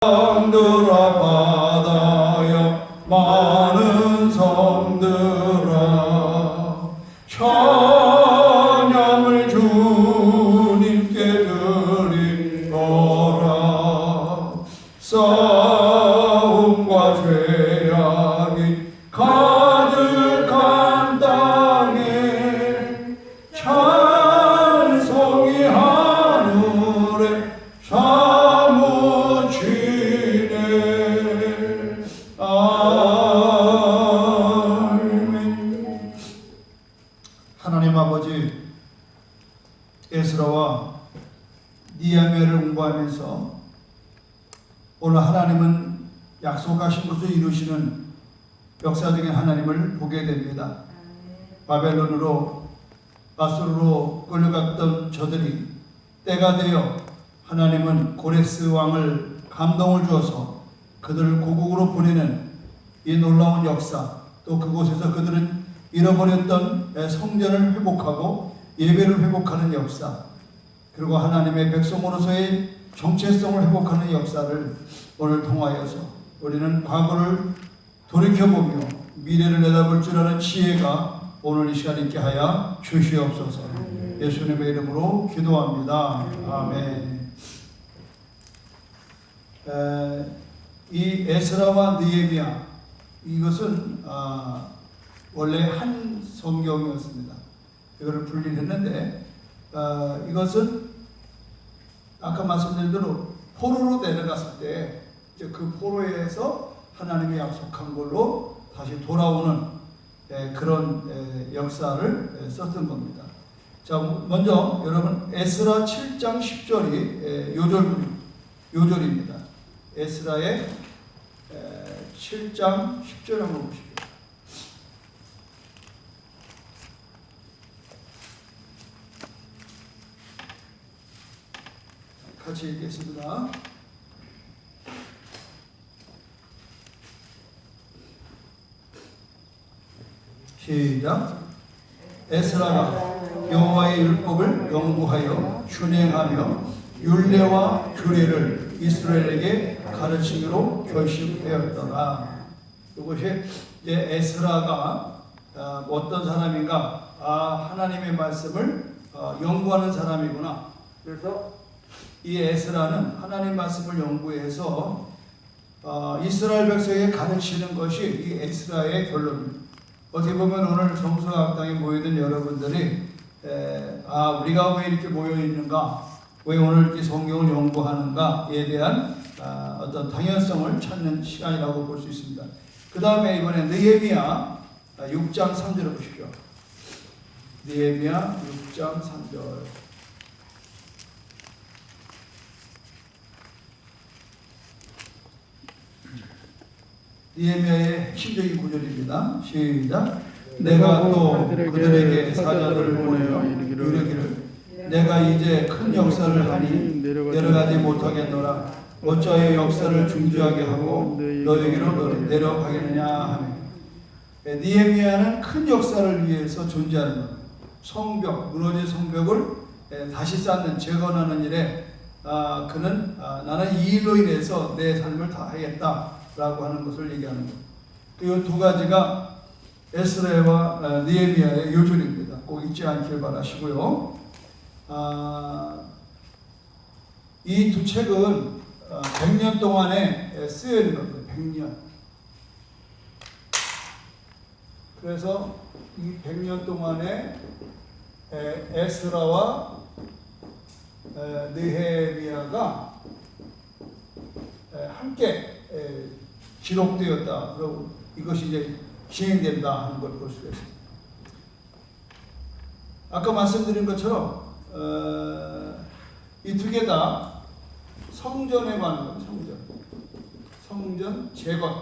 성들아 바다여 많은 섬들아 찬양을 주님께 드리노라. 싸움과 죄악이 가득한 땅에 찬송이 하늘에 하나님 아버지, 에스라와 느헤미야를 공부하면서 오늘 하나님은 약속하신 것을 이루시는 역사적인 하나님을 보게 됩니다. 바벨론으로 바수르로 끌려갔던 저들이 때가 되어 하나님은 고레스 왕을 감동을 주어서 그들을 고국으로 보내는 이 놀라운 역사, 또 그곳에서 그들은 잃어버렸던 성전을 회복하고 예배를 회복하는 역사, 그리고 하나님의 백성으로서의 정체성을 회복하는 역사를 오늘 통하여서 우리는 과거를 돌이켜보며 미래를 내다볼 줄 아는 지혜가 오늘 이 시간에 있게 하여 주시옵소서. 예수님의 이름으로 기도합니다. 아멘. 이 에스라와 느헤미야, 이것은 원래 한 성경이었습니다. 이거를 분리했는데 이것은 아까 말씀드린 대로 포로로 내려갔을 때 이제 그 포로에서 하나님이 약속한 걸로 다시 돌아오는 그런 역사를 썼던 겁니다. 자, 먼저 여러분 에스라 7장 10절이 요절입니다. 에스라의 7장 10절 한번 보십시오. 같이 읽겠습니다. 시작. 에스라가 여호와의 율법을 연구하여 준행하며 율례와 규례를 이스라엘에게 가르치기로 결심하였더라. 이것이 이제 에스라가 어떤 사람인가? 하나님의 말씀을 연구하는 사람이구나. 그래서 이 에스라는 하나님 말씀을 연구해서 이스라엘 백성에게 가르치는 것이 이 에스라의 결론입니다. 어떻게 보면 오늘 성서학당에 모여든 여러분들이 우리가 왜 이렇게 모여 있는가, 왜 오늘 이렇게 성경을 연구하는가에 대한 어떤 당연성을 찾는 시간이라고 볼 수 있습니다. 그 다음에 이번에 느헤미야 6장 3절을 보십시오. 느헤미야 6장 3절. 느헤미야의 핵심적인 구절입니다. 시작. 내가 또 그들에게 사자들을 보내어 이르기를 내가 이제 큰 역사를 하니 내려가지 못하겠노라. 어찌하여 역사를 중지하게 하고 너에게로 내려가겠느냐 하며, 느헤미야는 큰 역사를 위해서 존재하는 것, 성벽, 무너진 성벽을 다시 쌓는, 재건하는 일에 그는 나는 이 일로 인해서 내 삶을 다하겠다 라고 하는 것을 얘기하는 것. 이 두 가지가 에스라와 느헤미야의 요절입니다. 꼭 잊지 않길 바라시고요. 이 두 책은 100년 동안에 쓰여 있는 겁니다. 100년. 그래서 이 100년 동안에 에스라와 느헤미야가 함께 기록되었다. 그리고 이것이 이제 진행된다 하는 걸 볼 수가 있습니다. 아까 말씀드린 것처럼 이 두 개 다 성전에 관한 겁니다. 성전 재건,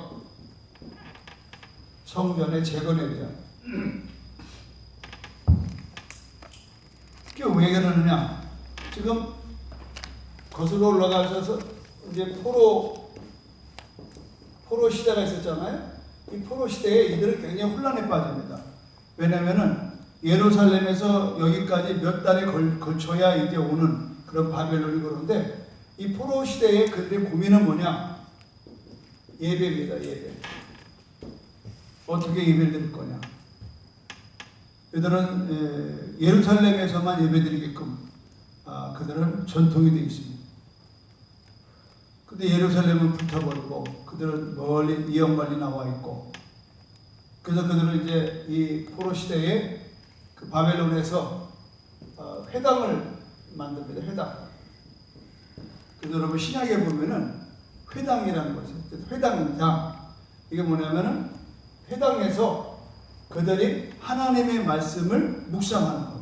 성전의 재건에 대한. 이게 왜 그러느냐? 지금 거슬러 올라가셔서 이제 포로 시대가 있었잖아요. 이 포로 시대에 이들은 굉장히 혼란에 빠집니다. 왜냐하면은 예루살렘에서 여기까지 몇 달에 걸쳐야 이제 오는 그런 바벨론이 그런데 이 포로 시대에 그들의 고민은 뭐냐? 예배입니다. 예배. 어떻게 예배를 드릴 거냐? 그들은 예루살렘에서만 예배드리게끔 그들은 전통이 되어 있습니다. 근데 예루살렘은 불타버리고 그들은 멀리 이역 멀리 나와 있고, 그래서 그들은 이제 이 포로 시대에 그 바벨론에서 회당을 만듭니다. 회당. 그래서 여러분 신약에 보면은 회당이라는 것이 회당장, 이게 뭐냐면은 회당에서 그들이 하나님의 말씀을 묵상하는 거예요.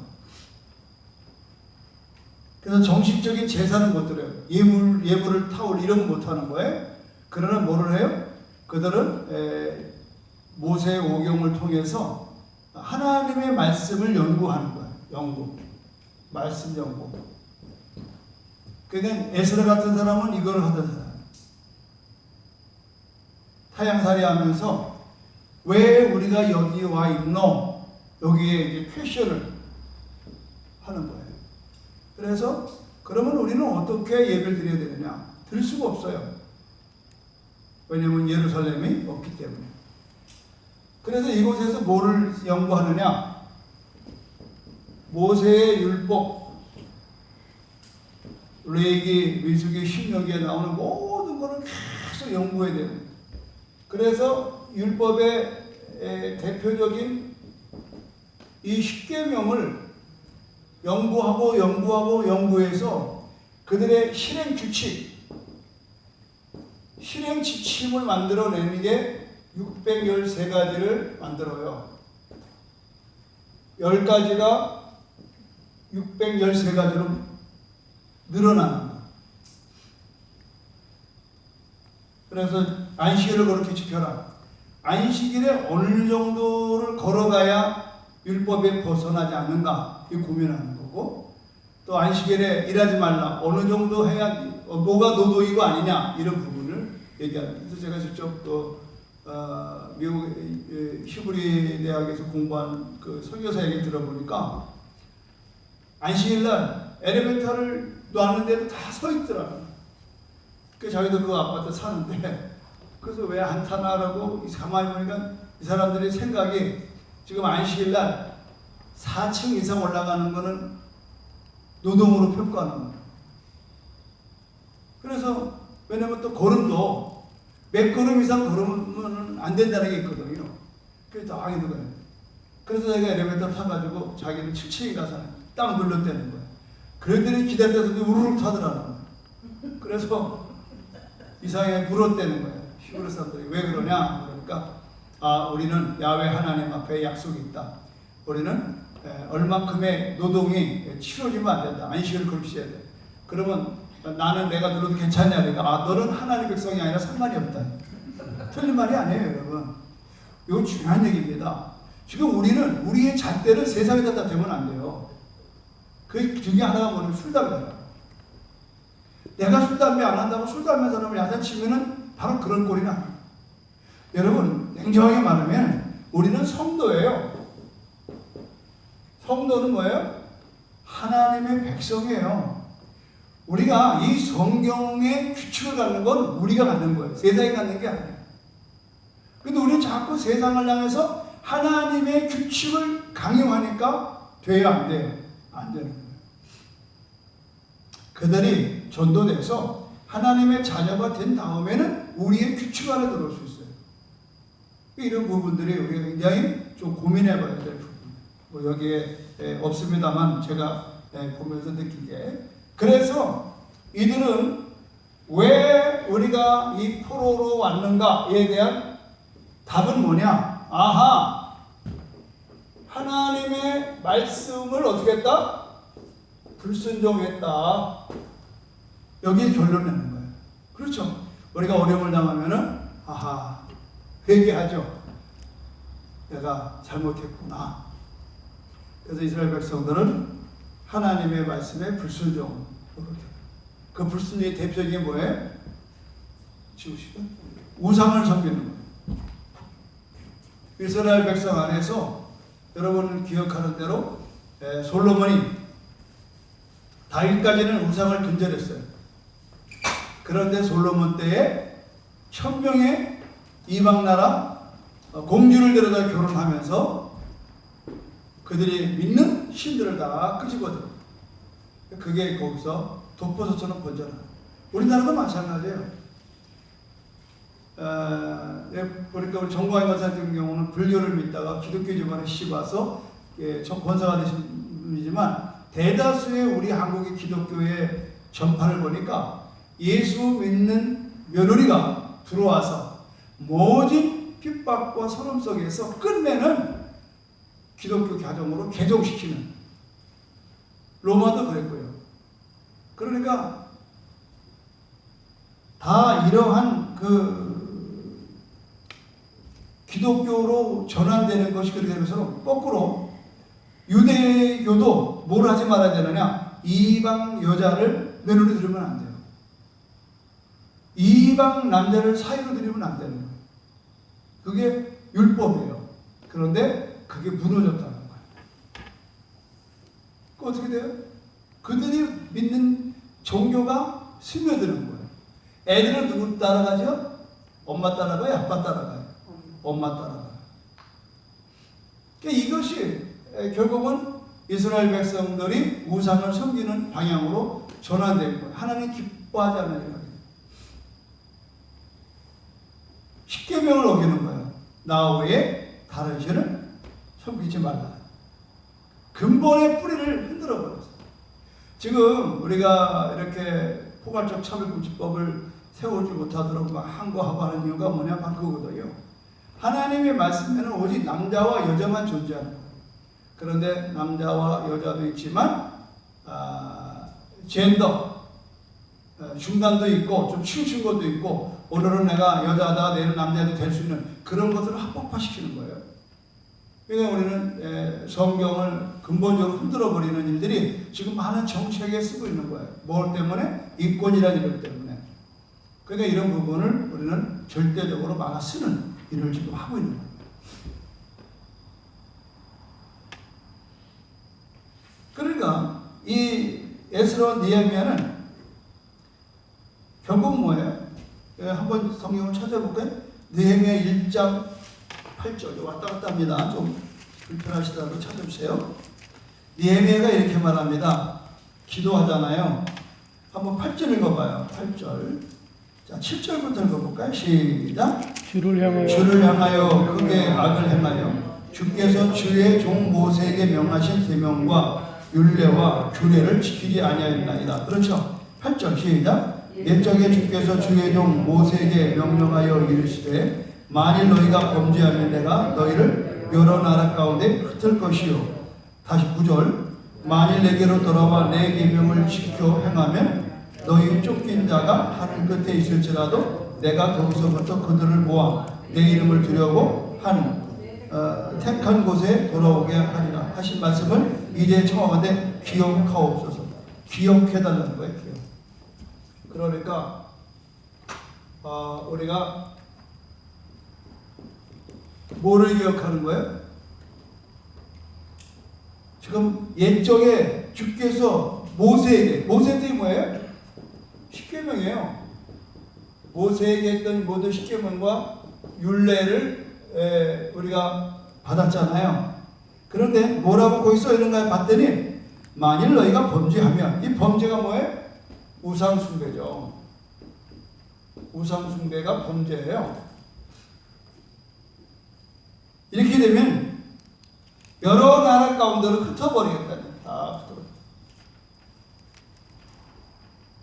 그래서 정식적인 제사는 못 드려요. 예물을 타올 이런 거 못 하는 거예요. 그러나 뭐를 해요? 그들은 모세의 오경을 통해서 하나님의 말씀을 연구하는 거예요. 연구. 말씀 연구. 그러니까 에스라 같은 사람은 이걸 하던 사람. 타향살이 하면서 왜 우리가 여기 와 있노? 여기에 이제 퀘션을 하는 거예요. 그래서 그러면 우리는 어떻게 예배를 드려야 되느냐? 드릴 수가 없어요. 왜냐하면 예루살렘이 없기 때문에. 그래서 이곳에서 뭐를 연구하느냐? 모세의 율법, 레위기, 민수기, 신명기에 나오는 모든 것을 계속 연구해야 됩니다. 그래서 율법의 대표적인 이 십계명을 연구해서 그들의 실행 규칙, 실행 지침을 만들어내는 게 613가지를 만들어요. 10가지가 613가지로 늘어나는 거예요. 그래서 안식일을 그렇게 지켜라. 안식일에 어느 정도를 걸어가야 율법에 벗어나지 않는가, 이 고민하는 거고, 또 안식일에 일하지 말라, 어느 정도 해야, 뭐가 노도이고 아니냐, 이런 부분을 얘기합니다. 그래서 제가 직접 또 미국 히브리 대학에서 공부한 그 설교사 얘기 들어보니까 안식일날 엘리베이터를 놨는데도 다 서 있더라고요. 그 자기도 그 아파트 사는데, 그래서 왜 안 타나라고 가만히 보니까 이 사람들의 생각이 지금 안식일날 4층 이상 올라가는 거는 노동으로 평가하는 거예요. 그래서 왜냐면 또 걸음도 몇 걸음 이상 걸으면 안 된다는 게 있거든요. 그래서 딱 있는 거예요. 그래서 자기가 엘리베이터 타가지고 자기는 7층에 가서 딱 눌렀다는 거예요. 그랬더니 기다리다가 우르르 타더라는 거예요. 그래서 이상하게 물었다는 거예요. 히브리 사람들이 왜 그러냐? 그러니까 우리는 야훼 하나님 앞에 약속이 있다. 우리는 얼만큼의 노동이 치러지면 안 된다. 안식일을 그렇게 해야 돼. 그러면 나는 내가 눌러도 괜찮냐? 그러니까 너는 하나님 백성이 아니라 상관이 없다. 틀린 말이 아니에요, 여러분. 이거 중요한 얘기입니다. 지금 우리는 우리의 잣대를 세상에다 대면 안 돼요. 그 중에 하나가 뭐냐면 술, 담배다. 내가 술, 담배 안 한다고 술, 담배 사람을 야단치면은 바로 그런 꼴이 나요. 여러분, 냉정하게 말하면 우리는 성도예요. 성도는 뭐예요? 하나님의 백성이에요. 우리가 이 성경의 규칙을 갖는 건 우리가 갖는 거예요. 세상이 갖는 게 아니에요. 근데 우리는 자꾸 세상을 향해서 하나님의 규칙을 강요하니까 돼요, 안 돼요? 안 되는 거예요. 그들이 전도돼서 하나님의 자녀가 된 다음에는 우리의 규칙 안에 들어올 수 있어요. 이런 부분들이 우리가 굉장히 좀 고민해 봐야 될 부분. 뭐 여기에 없습니다만 제가 보면서 느끼게. 그래서 이들은 왜 우리가 이 포로로 왔는가에 대한 답은 뭐냐? 하나님의 말씀을 어떻게 했다? 불순종했다. 여기에 결론 내는 거예요. 그렇죠? 우리가 어려움을 당하면은 회개하죠. 내가 잘못했구나. 그래서 이스라엘 백성들은 하나님의 말씀에 불순종. 그 불순종의 대표적인 뭐예요? 지우시죠? 우상을 섬기는 거예요. 이스라엘 백성 안에서 여러분 기억하는 대로 솔로몬이 다윗까지는 우상을 근절했어요. 그런데 솔로몬 때에 1000명의 이방나라 공주를 데려다 결혼하면서 그들이 믿는 신들을 다 끄집어들어. 그게 거기서 독버섯처럼 번져나. 우리나라도 마찬가지예요. 보니까 우리 정광희 권사 같은 경우는 불교를 믿다가 기독교 집안에 시집 와서 권사가 되신 분이지만, 대다수의 우리 한국의 기독교의 전파를 보니까 예수 믿는 며느리가 들어와서 모진 핍박과 서름 속에서 끝내는 기독교 가정으로 개종시키는, 로마도 그랬고요. 그러니까 다 이러한 기독교로 전환되는 것이 그렇게 되면서 거꾸로 유대교도 뭘 하지 말아야 되느냐? 이방 여자를 며느리 들이면 안 돼요. 이방 남자를 사위로 들이면 안 되는 거예요. 그게 율법이에요. 그런데 그게 무너졌다는 거예요. 그 어떻게 돼요? 그들이 믿는 종교가 스며드는 거예요. 애들은 누구 따라가죠? 엄마 따라가요? 아빠 따라가요? 엄마 따라가요. 그러니까 이것이 결국은 이스라엘 백성들이 우상을 섬기는 방향으로 전환된 거예요. 하나님 기뻐하지 않으니까. 십계명을 어기는 거예요. 나 외에 다른 신을 섬기지 말라. 근본의 뿌리를 흔들어 버렸어요. 지금 우리가 이렇게 포괄적 차별금지법을 세우지 못하도록 항거하고 하는 이유가 뭐냐? 바로 그거거든요. 하나님의 말씀에는 오직 남자와 여자만 존재하는 거예요. 그런데 남자와 여자도 있지만 젠더 중간도 있고 좀 치우친 것도 있고, 오늘은 내가 여자다 내일은 남자도 될 수 있는 그런 것들을 합법화시키는 거예요. 그러니까 우리는 성경을 근본적으로 흔들어 버리는 일들이 지금 많은 정책에 쓰고 있는 거예요. 뭘 때문에? 인권이라는 이름 때문에. 그러니까 이런 부분을 우리는 절대적으로 막아 쓰는 일을 지금 하고 있는 거예요. 그러니까 이 에스라와 느헤미야는 결국 뭐예요? 한번 성경을 찾아볼까요? 느헤미야 1장 8절 왔다 갔다 합니다. 좀 불편하시더라도 찾아주세요. 느헤미야가 이렇게 말합니다. 기도하잖아요. 한번 8절 읽어봐요. 8절. 자, 7절부터 읽어볼까요? 시작. 주를 향하여 크게 악을 행하여 주께서 주의 종 모세에게 명하신 계명과 율례와 규례를 지키지 아니하였나이다. 그렇죠? 8절 시작. 옛적에 주께서 주의 종 모세에게 명령하여 이르시되 만일 너희가 범죄하면 내가 너희를 여러 나라 가운데 흩을 것이요. 다시 9절. 만일 내게로 돌아와 내 계명을 지켜 행하면 너희 쫓긴 자가 하늘 끝에 있을지라도 내가 거기서부터 그들을 모아 내 이름을 두려고 한 택한 곳에 돌아오게 하리라 하신 말씀을 이제 청하건대 기억하옵소서. 기억해달라는 거예요. 기억. 그러니까 우리가 뭐를 기억하는 거예요? 지금 옛적에 주께서 모세에게 뭐예요? 십계명이에요. 모세에게 했던 모든 십계명과 율례를 우리가 받았잖아요. 그런데 뭐라고 거기 써 있는가 봤더니 만일 너희가 범죄하면, 이 범죄가 뭐예요? 우상숭배죠. 우상숭배가 범죄예요. 이렇게 되면 여러 나라 가운데로 흩어버리겠다는, 다 흩어버려.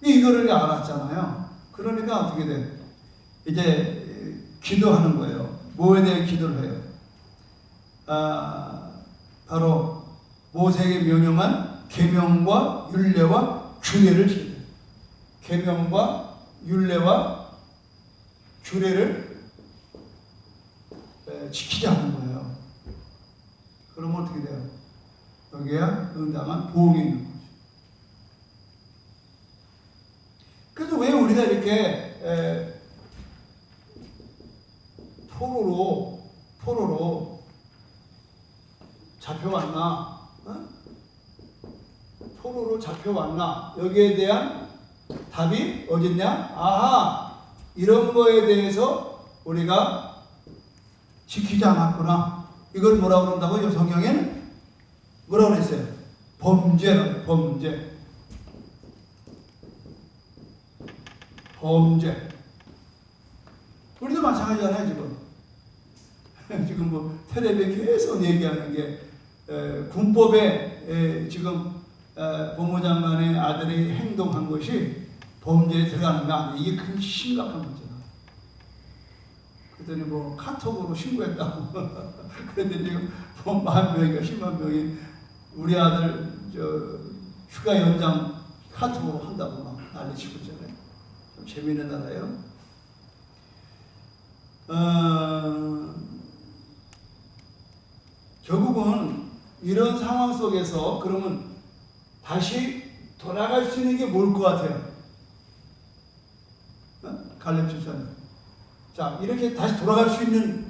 이거를 알았잖아요. 그러니까 어떻게 돼? 이제 기도하는 거예요. 뭐에 대해 기도를 해요? 바로 모세에게 명령한 계명과 율례와 규례를 지켜요. 계명과 율례와 규례를 지키지 않는 거예요. 그러면 어떻게 돼요? 여기야 응당한 보응이 있는 거죠. 그래서 왜 우리가 이렇게 포로로 잡혀왔나? 포로로 잡혀왔나? 여기에 대한 답이 어딨냐? 아하, 이런 거에 대해서 우리가 지키지 않았구나. 이걸 뭐라고 그런다고요? 성경에는 뭐라고 그랬어요? 범죄라고. 범죄. 우리도 마찬가지잖아요, 지금. 지금 뭐 텔레비에 계속 얘기하는 게 군법에 지금 법무장관의 아들이 행동한 것이 범죄에 들어가는 거 아니에요. 이게 큰 심각한 문제다. 그랬더니 뭐 카톡으로 신고했다고. 그랬더니 지금 10,000명인가 100,000명이 우리 아들 휴가 연장 카톡으로 한다고 막 난리치고 있잖아요. 좀 재미있는 나라예요. 결국은 이런 상황 속에서 그러면 다시 돌아갈 수 있는 게 뭘 것 같아요? 갈렙 집사님. 자, 이렇게 다시 돌아갈 수 있는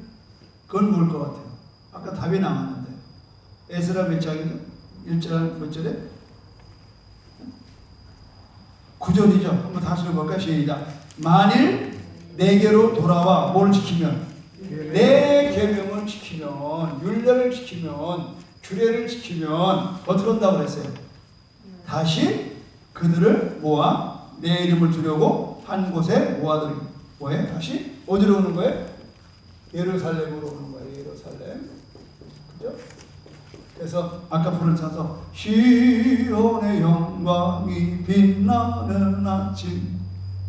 건 뭘 것 같아요? 아까 답이 나왔는데. 에스라 몇 장이죠? 1장 몇 절에? 9절이죠. 한번 다시 해볼까요? 시작. 만일 내게로 돌아와 뭘 지키면? 내 계명을 지키면, 율례를 지키면, 규례를 지키면 어떻게 한다고 그랬어요? 다시 그들을 모아 내 이름을 두려고 한 곳에 모아들이 뭐해? 다시 어디로 오는 거예요? 예루살렘으로 오는 거예요. 예루살렘. 그죠? 그래서 아까 부른 차서 시온의 영광이 빛나는 아침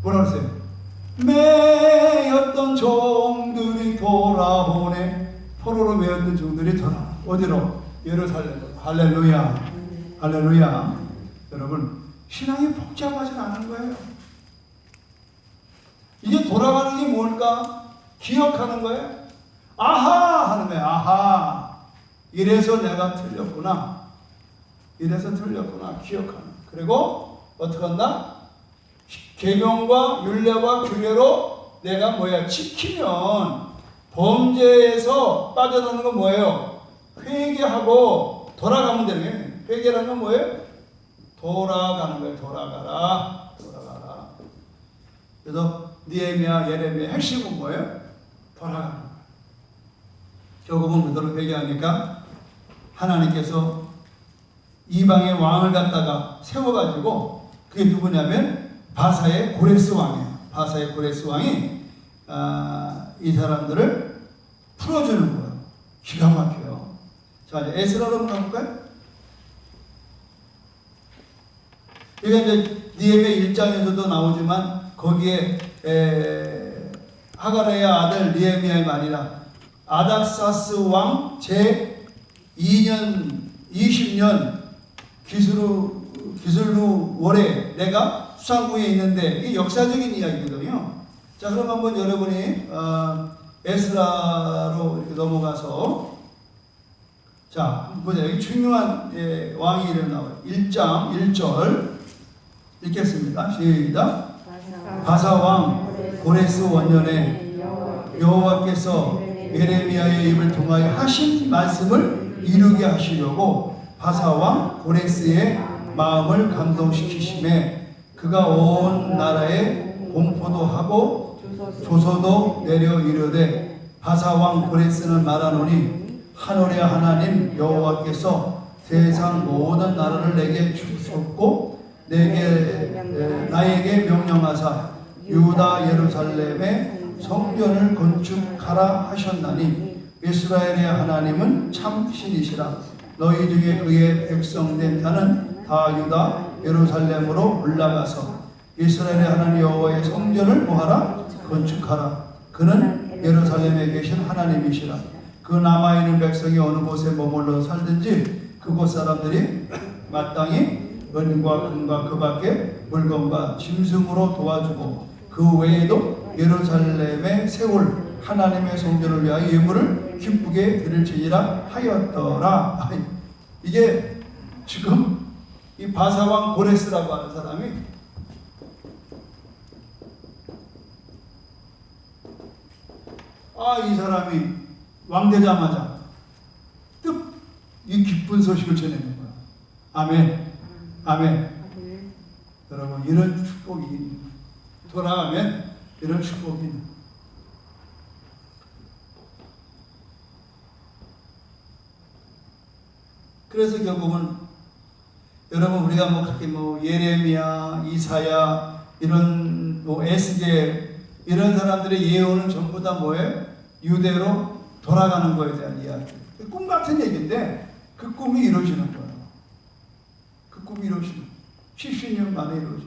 뭐라 그랬어요? 매였던 종들이 돌아오네. 포로로 매였던 종들이 돌아오네. 어디로? 예루살렘으로. 할렐루야. 할렐루야. 여러분, 신앙이 복잡하진 않은 거예요. 이제 돌아가는 게 뭘까? 기억하는 거예요. 아하! 하는 거예요. 아하! 이래서 내가 틀렸구나. 이래서 틀렸구나. 기억하는. 그리고 어떻게 한다? 계명과 율례와 규례로 내가 뭐야? 지키면 범죄에서 빠져나오는 건 뭐예요? 회개하고 돌아가면 되는 거예요. 회개라는 건 뭐예요? 돌아가는 거예요. 돌아가라. 그래서 느헤미야, 예레미야 핵심은 뭐예요? 돌아가는 거예요. 결국은 그대로 회개하니까 하나님께서 이방의 왕을 갖다가 세워가지고 그게 누구냐면 바사의 고레스 왕이에요. 바사의 고레스 왕이 이 사람들을 풀어주는 거예요. 기가 막혀요. 자, 이제 에스라로 가볼까요? 이게 이제 느헤미야 1장에서도 나오지만 거기에 하가랴의 아들 느헤미야의 말이라 아닥사스 왕 제 2년 20년 기슬루 월에 내가 수상궁에 있는데 이게 역사적인 이야기거든요. 자, 그럼 한번 여러분이 에스라로 이렇게 넘어가서 자, 보자. 여기 중요한 왕의 이름 나와요. 1장 1절 읽겠습니다. 시작. 바사왕 고레스 원년에 여호와께서 예레미야의 입을 통하여 하신 말씀을 이루게 하시려고 바사왕 고레스의 마음을 감동시키심에 그가 온 나라에 공포도 하고 조서도 내려 이르되 바사왕 고레스는 말하노니 하늘의 하나님 여호와께서 세상 모든 나라를 내게 주셨고 나에게 명령하사 유다 예루살렘에 성전을 건축하라 하셨나니 이스라엘의 하나님은 참 신이시라. 너희 중에 그의 백성된 자는 다 유다 예루살렘으로 올라가서 이스라엘의 하나님 여호와의 성전을 뭐하라? 건축하라. 그는 예루살렘에 계신 하나님이시라. 그 남아있는 백성이 어느 곳에 머물러 살든지 그곳 사람들이 마땅히 은과 금과 그 밖에 물건과 짐승으로 도와주고 그 외에도 예루살렘에 세울 하나님의 성전을 위하여 예물을 기쁘게 드릴지니라 하였더라. 이게 지금 이 바사왕 고레스라고 하는 사람이 이 사람이 왕 되자마자 뜻 이 기쁜 소식을 전해낸 거야. 아멘. 아멘. 여러분, 이런 축복이 있는 거예요. 돌아가면 이런 축복이 있는 거예요. 그래서 결국은 여러분 우리가 뭐 그렇게 뭐 예레미야, 이사야 이런 뭐 에스겔 이런 사람들의 예언은 전부 다 뭐예요? 유대로 돌아가는 거에 대한 이야기. 꿈 같은 얘기인데 그 꿈이 이루어지는 거예요. 그 꿈이 이루어지는 거예요. 70년 만에 이루어져.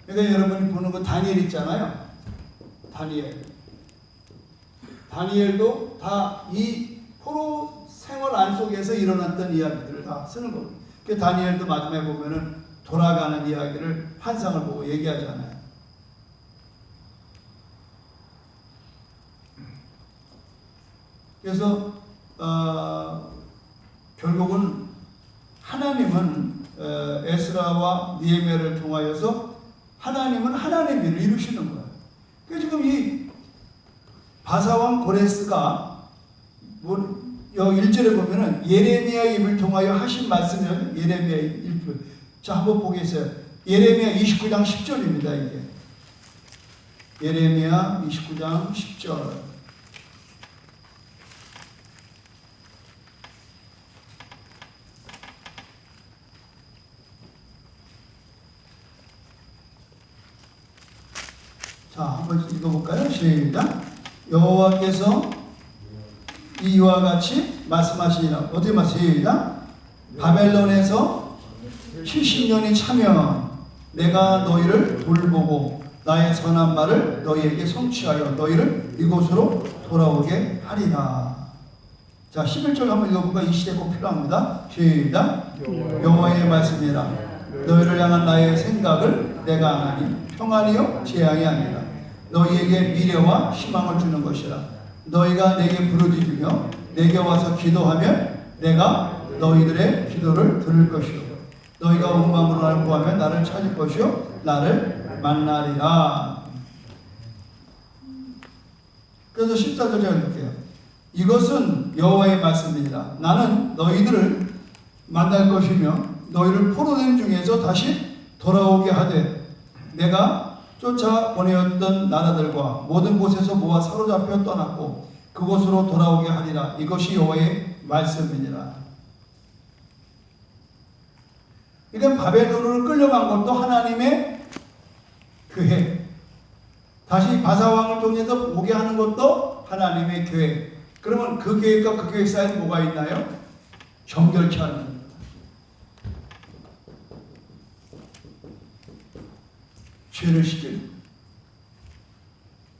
그러니까 여러분이 보는 거 다니엘 있잖아요. 다니엘도 다 이 포로 생활 안 속에서 일어났던 이야기들을 다 쓰는 겁니다. 그 다니엘도 마지막에 보면은 돌아가는 이야기를 환상을 보고 얘기하잖아요. 그래서 결국은 하나님은 에스라와 느헤미야를 통하여서 하나님은 하나님의 일을 이루시는 거예요. 그러니까 지금 이 바사왕 고레스가 뭐 1절에 보면은 예레미야의 입을 통하여 하신 말씀은 예레미야의 입을. 자, 한번 보겠어요. 예레미야 29장 10절입니다. 이게 예레미야 29장 10절. 자, 한번 읽어볼까요? 시작. 여호와께서 이와 같이 말씀하시니라. 어떻게 말씀하시니라? 바벨론에서 70년이 차면 내가 너희를 돌보고 나의 선한 말을 너희에게 성취하여 너희를 이곳으로 돌아오게 하리라. 자, 11절 한번 읽어볼까? 이 시대 꼭 필요합니다. 시작. 여호와의 말씀이라. 너희를 향한 나의 생각을 내가 아나니 평안이요 재앙이 아니라 너희에게 미래와 희망을 주는 것이라. 너희가 내게 부르짖으며 내게 와서 기도하면 내가 너희들의 기도를 들을 것이요 너희가 온 마음으로 나를 구하면 나를 찾을 것이요 나를 만나리라. 그래서 14절 제가 읽을게요. 이것은 여호와의 말씀이니라. 나는 너희들을 만날 것이며 너희를 포로된 중에서 다시 돌아오게 하되 내가 쫓아 보내었던 나라들과 모든 곳에서 모아 사로잡혀 떠났고 그곳으로 돌아오게 하리라. 이것이 여호와의 말씀이니라. 그러니까 바벨론으로 끌려간 것도 하나님의 계획. 다시 바사왕을 통해서 오게 하는 것도 하나님의 계획. 그러면 그 계획과 그 계획 사이에 뭐가 있나요? 정결케 하는 겁니다. 죄를 씻기는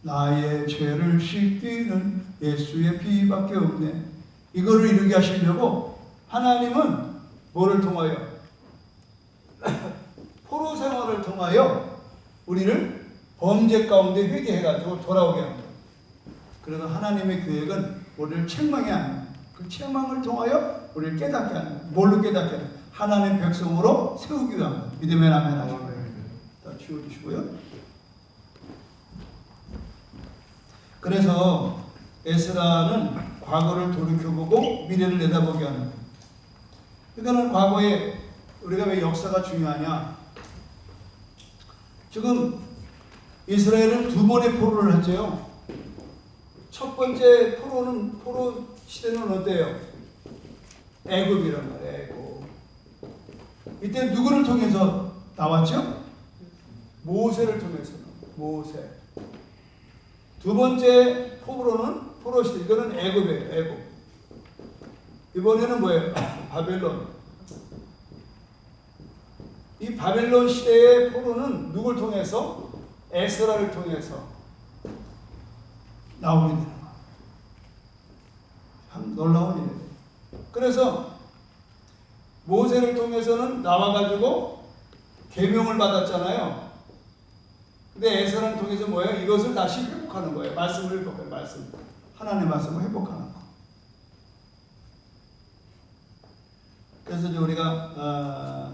나의 죄를 씻기는 예수의 피밖에 없네. 이거를 이루게 하시려고 하나님은 뭐를 통하여? 포로 생활을 통하여 우리를 범죄 가운데 회개해가지고 돌아오게 합니다. 그래서 하나님의 계획은 우리를 책망이 아니에요. 그 책망을 통하여 우리를 깨닫게 하는 거예요. 뭘로 깨닫게 하는 거예요? 하나님의 백성으로 세우기 위함. 믿음의 아멘 하시고 지워주시고요. 그래서 에스라는 과거를 돌이켜보고 미래를 내다보게 하는 거예요. 그러니까 과거에 우리가 왜 역사가 중요하냐? 지금 이스라엘은 두 번의 포로를 했죠. 첫 번째 포로 시대는 어때요? 애굽이란 말이에요. 애굽. 이때 누구를 통해서 나왔죠? 모세를 통해서. 모세. 두 번째 포로 시대. 이거는 애굽이에요. 애굽. 이번에는 뭐예요? 바벨론. 이 바벨론 시대의 포로는 누굴 통해서? 에스라를 통해서 나오게 되는 거예요. 참 놀라운 일이에요. 그래서 모세를 통해서는 나와가지고 계명을 받았잖아요. 근데 에스라를 통해서 뭐예요? 이것을 다시 회복하는 거예요. 말씀을 회복해요. 말씀. 하나님의 말씀을 회복하는 거. 그래서 이제 우리가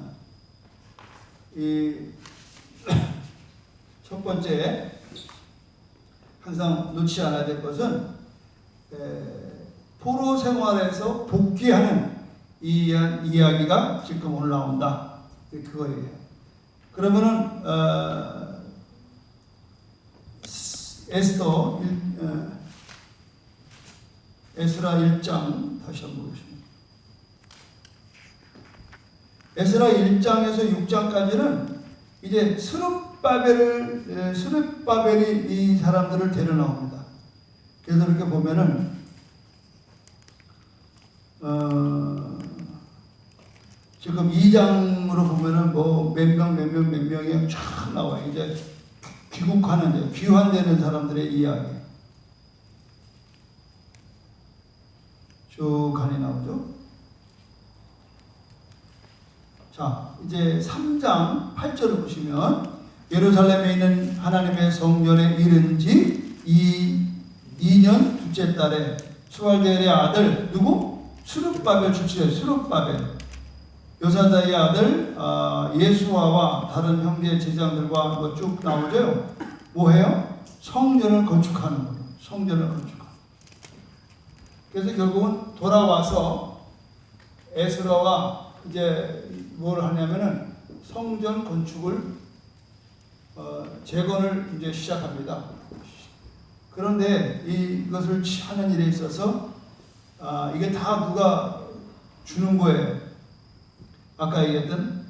이 첫 번째 항상 놓지 않아야 될 것은 포로 생활에서 복귀하는 이 이야기가 지금 오늘 나온다. 그거예요. 그러면은 에스라 1장 다시 한번 보겠습니다. 에스라 1장에서 6장까지는 이제 스룹바벨이 이 사람들을 데려 나옵니다. 그래서 이렇게 보면은 지금 2장으로 보면은 뭐 몇 명이 쫙 나와요. 이제 귀국하는 귀환되는 사람들의 이야기 쭉 간이 나오죠. 자, 이제 3장 8절을 보시면 예루살렘에 있는 하나님의 성전에 이른 지 2년 둘째 달에 수알델의 아들 누구? 스룹바벨 출신의 스룹바벨 요사다의 아들 예수아와 다른 형제 제장들과 뭐 쭉 나오죠. 뭐해요? 성전을 건축하는 거예요. 성전을 건축하는. 그래서 결국은 돌아와서 에스라와 이제 뭘 하냐면은 성전 건축을 재건을 이제 시작합니다. 그런데 이것을 하는 일에 있어서 이게 다 누가 주는 거예요. 아까 얘기했던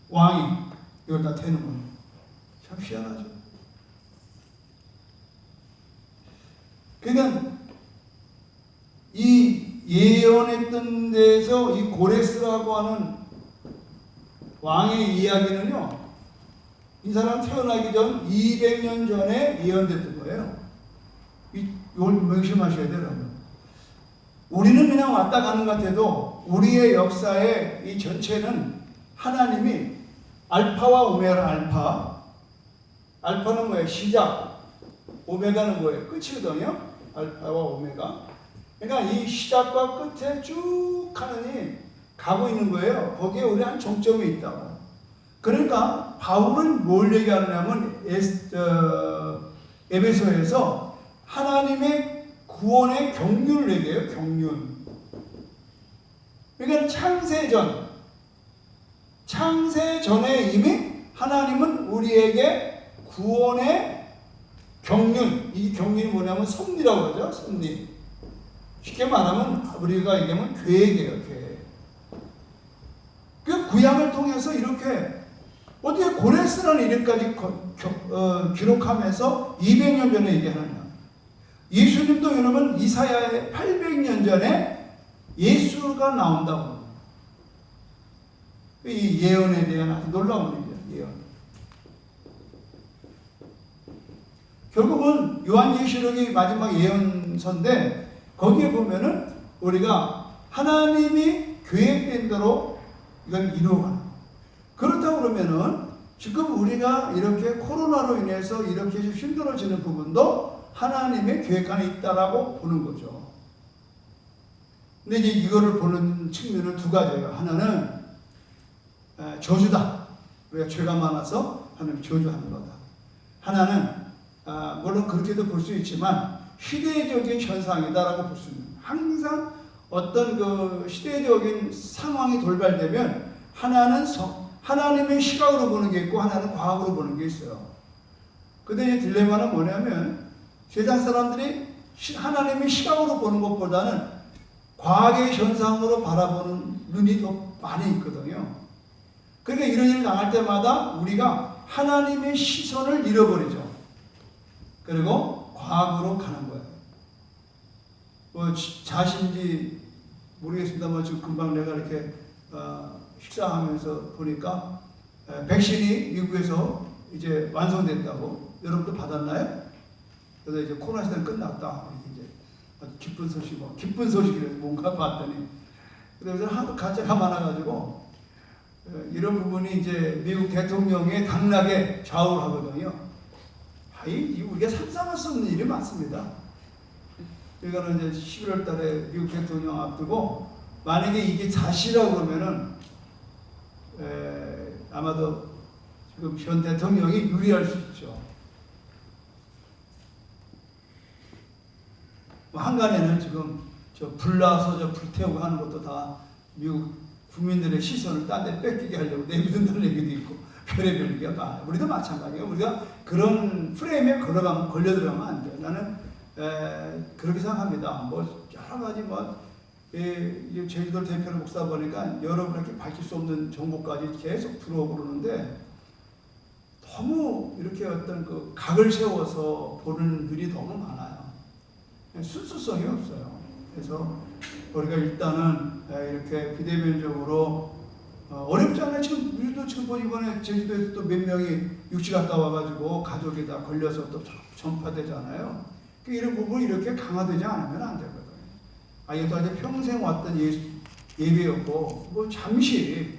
왕이 이걸 다 되는 거예요. 참 희한하죠. 그러니까 이 예언했던 데서 이 고레스라고 하는 왕의 이야기는요, 이 사람 태어나기 전 200년 전에 예언됐던 거예요. 이걸 명심하셔야 돼요. 우리는 그냥 왔다 가는 것 같아도 우리의 역사의 이 전체는 하나님이 알파와 오메가, 알파는 뭐예요? 시작. 오메가는 뭐예요? 끝이거든요. 알파와 오메가. 그러니까 이 시작과 끝에 쭉 하느니 가고 있는 거예요. 거기에 우리 한 정점이 있다고. 그러니까 바울은 뭘 얘기하느냐면 에베소에서 하나님의 구원의 경륜을 얘기해요. 경륜. 그러니까 창세 전에 이미 하나님은 우리에게 구원의 경륜, 이 경륜이 뭐냐면 섭리라고 그러죠. 섭리. 쉽게 말하면 우리가 얘기하면 계획이에요. 계획. 그 구약을 통해서 이렇게 어떻게 고레스라는 이름까지 기록하면서 200년 전에 얘기하느냐. 예수님도 여러분 이사야의 800년 전에 예수가 나온다고. 이 예언에 대한 아주 놀라운 일이에요. 예언. 결국은 요한계시록이 마지막 예언서인데 거기에 보면은 우리가 하나님이 계획된 대로 이건 이루어가는. 그렇다고 그러면은 지금 우리가 이렇게 코로나로 인해서 이렇게 힘들어지는 부분도 하나님의 계획 안에 있다라고 보는 거죠. 근데 이제 이거를 보는 측면은 두 가지예요. 하나는 저주다. 우리가 죄가 많아서 하나님 저주하는 거다. 하나는 물론 그렇게도 볼 수 있지만 시대적인 현상이다라고 볼 수 있는. 항상 어떤 그 시대적인 상황이 돌발되면 하나는 하나님의 시각으로 보는 게 있고 하나는 과학으로 보는 게 있어요. 근데 이 딜레마는 뭐냐면 세상 사람들이 하나님의 시각으로 보는 것보다는 과학의 현상으로 바라보는 눈이 더 많이 있거든요. 그러니까 이런 일을 당할 때마다 우리가 하나님의 시선을 잃어버리죠. 그리고 과학으로 가는 거예요. 뭐 자신지 모르겠습니다만 지금 금방 내가 이렇게 식사하면서 보니까 백신이 미국에서 이제 완성됐다고. 여러분도 받았나요? 그래서 이제 코로나 시대는 끝났다. 이제 아주 기쁜 소식이래서 뭔가 봤더니. 그래서 하도 가짜가 많아가지고 이런 부분이 이제 미국 대통령의 당락에 좌우를 하거든요. 우리가 상상할 수 없는 일이 많습니다. 이거는 이제 11월 달에 미국 대통령 앞두고 만약에 이게 사실이라고 그러면은 아마도 지금 현 대통령이 유리할 수 있죠. 한간에는 지금 불나서 불태우고 하는 것도 다 미국 국민들의 시선을 딴 데 뺏기게 하려고 내비둔다는 얘기도 있고 별의별 얘기가 많아요. 우리도 마찬가지예요. 우리가 그런 프레임에 걸려 들어가면 안 돼요. 나는 그렇게 생각합니다. 뭐 여러 가지 제주도 대표를 목사 보니까 여러분에게 밝힐 수 없는 정보까지 계속 들어오고 그러는데 너무 이렇게 어떤 그 각을 세워서 보는 일이 너무 많아요. 순수성이 없어요. 그래서 우리가 일단은 이렇게 비대면적으로 어렵지 않아요. 지금 우리도 지금 이번에 제주도에서 또 몇 명이 육지 갔다 와가지고 가족이 다 걸려서 또 전파되잖아요. 이런 부분이 이렇게 강화되지 않으면 안 되거든요. 이것도 아주 평생 왔던 예배였고 뭐 잠시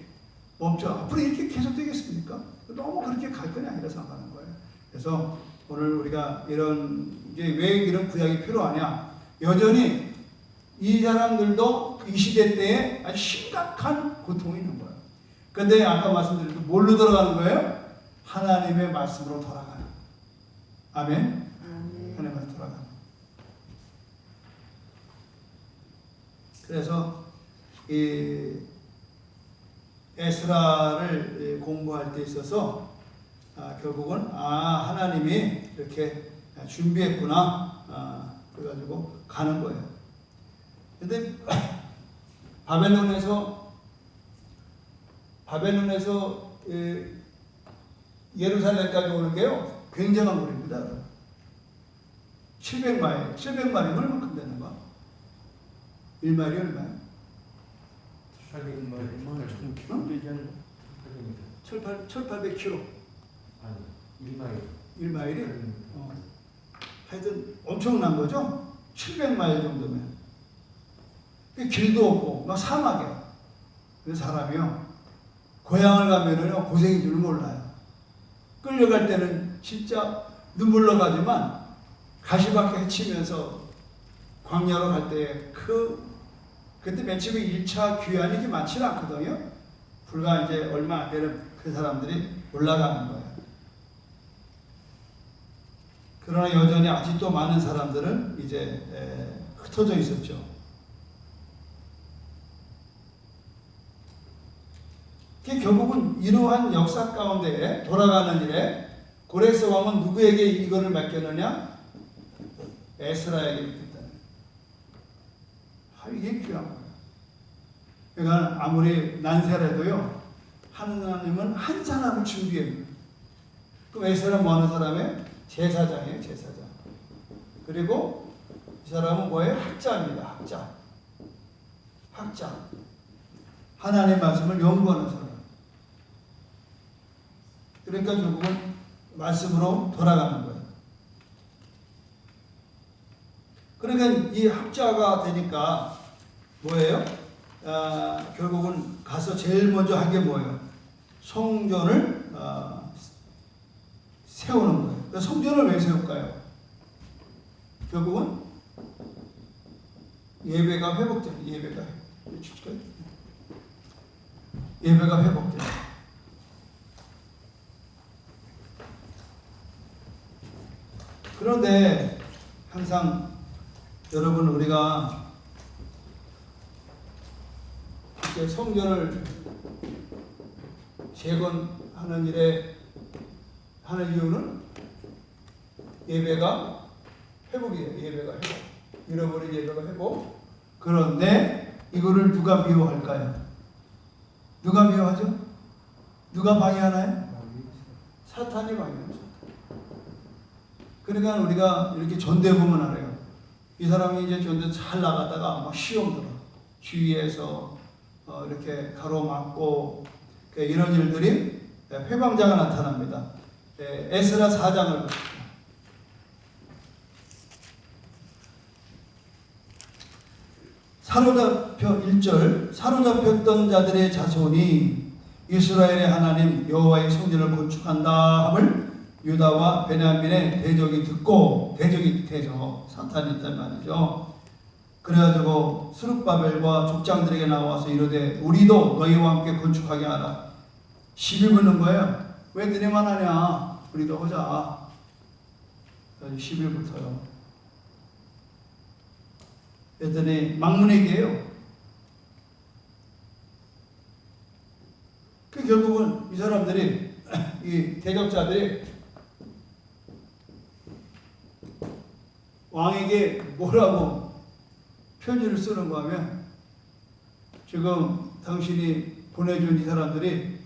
멈춰 앞으로 이렇게 계속 되겠습니까? 너무 그렇게 갈 건 아니라 생각하는 거예요. 그래서 오늘 우리가 왜 이런 구약이 필요하냐? 여전히 이 사람들도 이 시대 때에 아주 심각한 고통이 있는 거예요. 그런데 아까 말씀드린 뭘로 들어가는 거예요? 하나님의 말씀으로 돌아가는. 아멘. 하나님의 말씀으로 돌아가는. 그래서 이 에스라를 공부할 때 있어서 결국은 하나님이 이렇게 준비했구나 그래가지고 가는 거예요. 근데 바벨론에서 예루살렘까지 오는 게요 굉장한 거리입니다. 700마일이면 얼마큼 되는 거? 1마일이 얼마예요? 800km. 1800km. 아니, 1마일이? 하여튼 엄청난 거죠? 700마일 정도면. 길도 없고, 막 사막이야. 그 사람이요. 고향을 가면은 고생인 줄 몰라요. 끌려갈 때는 진짜 눈물로 가지만 가시밭에 헤치면서 광야로 갈 때 그때 맨 처음에 1차 귀환이 이렇게 많지는 않거든요. 불과 이제 얼마 안 되는 그 사람들이 올라가는 거예요. 그러나 여전히 아직도 많은 사람들은 이제 흩어져 있었죠. 결국은 이러한 역사 가운데 돌아가는 일에 고레스 왕은 누구에게 이거를 맡겼느냐? 에스라에게 맡겼다는 거예요. 이게 귀한 거예요. 그러니까 아무리 난세라도요, 하나님은 한 사람을 준비해요. 그럼 에스라 뭐 하는 사람이에요? 제사장이에요, 제사장. 그리고 이 사람은 뭐예요? 학자입니다, 학자. 하나님의 말씀을 연구하는 사람. 그러니까 결국은 말씀으로 돌아가는 거예요. 그러니까 이 학자가 되니까 뭐예요? 결국은 가서 제일 먼저 한 게 뭐예요? 성전을 세우는 거예요. 그러니까 성전을 왜 세울까요? 결국은 예배가 회복돼요. 예배가 회복돼요. 그런데 항상 여러분 우리가 성전을 재건하는 일에 하는 이유는 예배가 회복이에요. 예배가 회복. 잃어버린 예배가 회복. 그런데 이거를 누가 미워할까요? 누가 미워하죠? 누가 방해하나요? 사탄이 방해하죠. 그러니까 우리가 이렇게 전대 보면 알아요. 이 사람이 이제 전대 잘 나가다가 막 시험 들어. 주위에서 이렇게 가로막고 이런 일들이 회방자가 나타납니다. 에스라 4장을 보십시오. 사로잡혀 1절 사로잡혔던 자들의 자손이 이스라엘의 하나님 여호와의 성전을 건축한다 함을 유다와 베냐민의 대적이 듣고 대적 사탄이 있단 말이죠. 그래가지고 스룹바벨과 족장들에게 나와서 이르되 우리도 너희와 함께 건축하게 하라. 시비 붙는 거예요. 왜 너네만 하냐? 우리도 하자. 시비 붙어요. 그랬더니 막문회기예요. 결국은 이 사람들이 이 대적자들이 왕에게 뭐라고 편지를 쓰는가 하면 지금 당신이 보내준 이 사람들이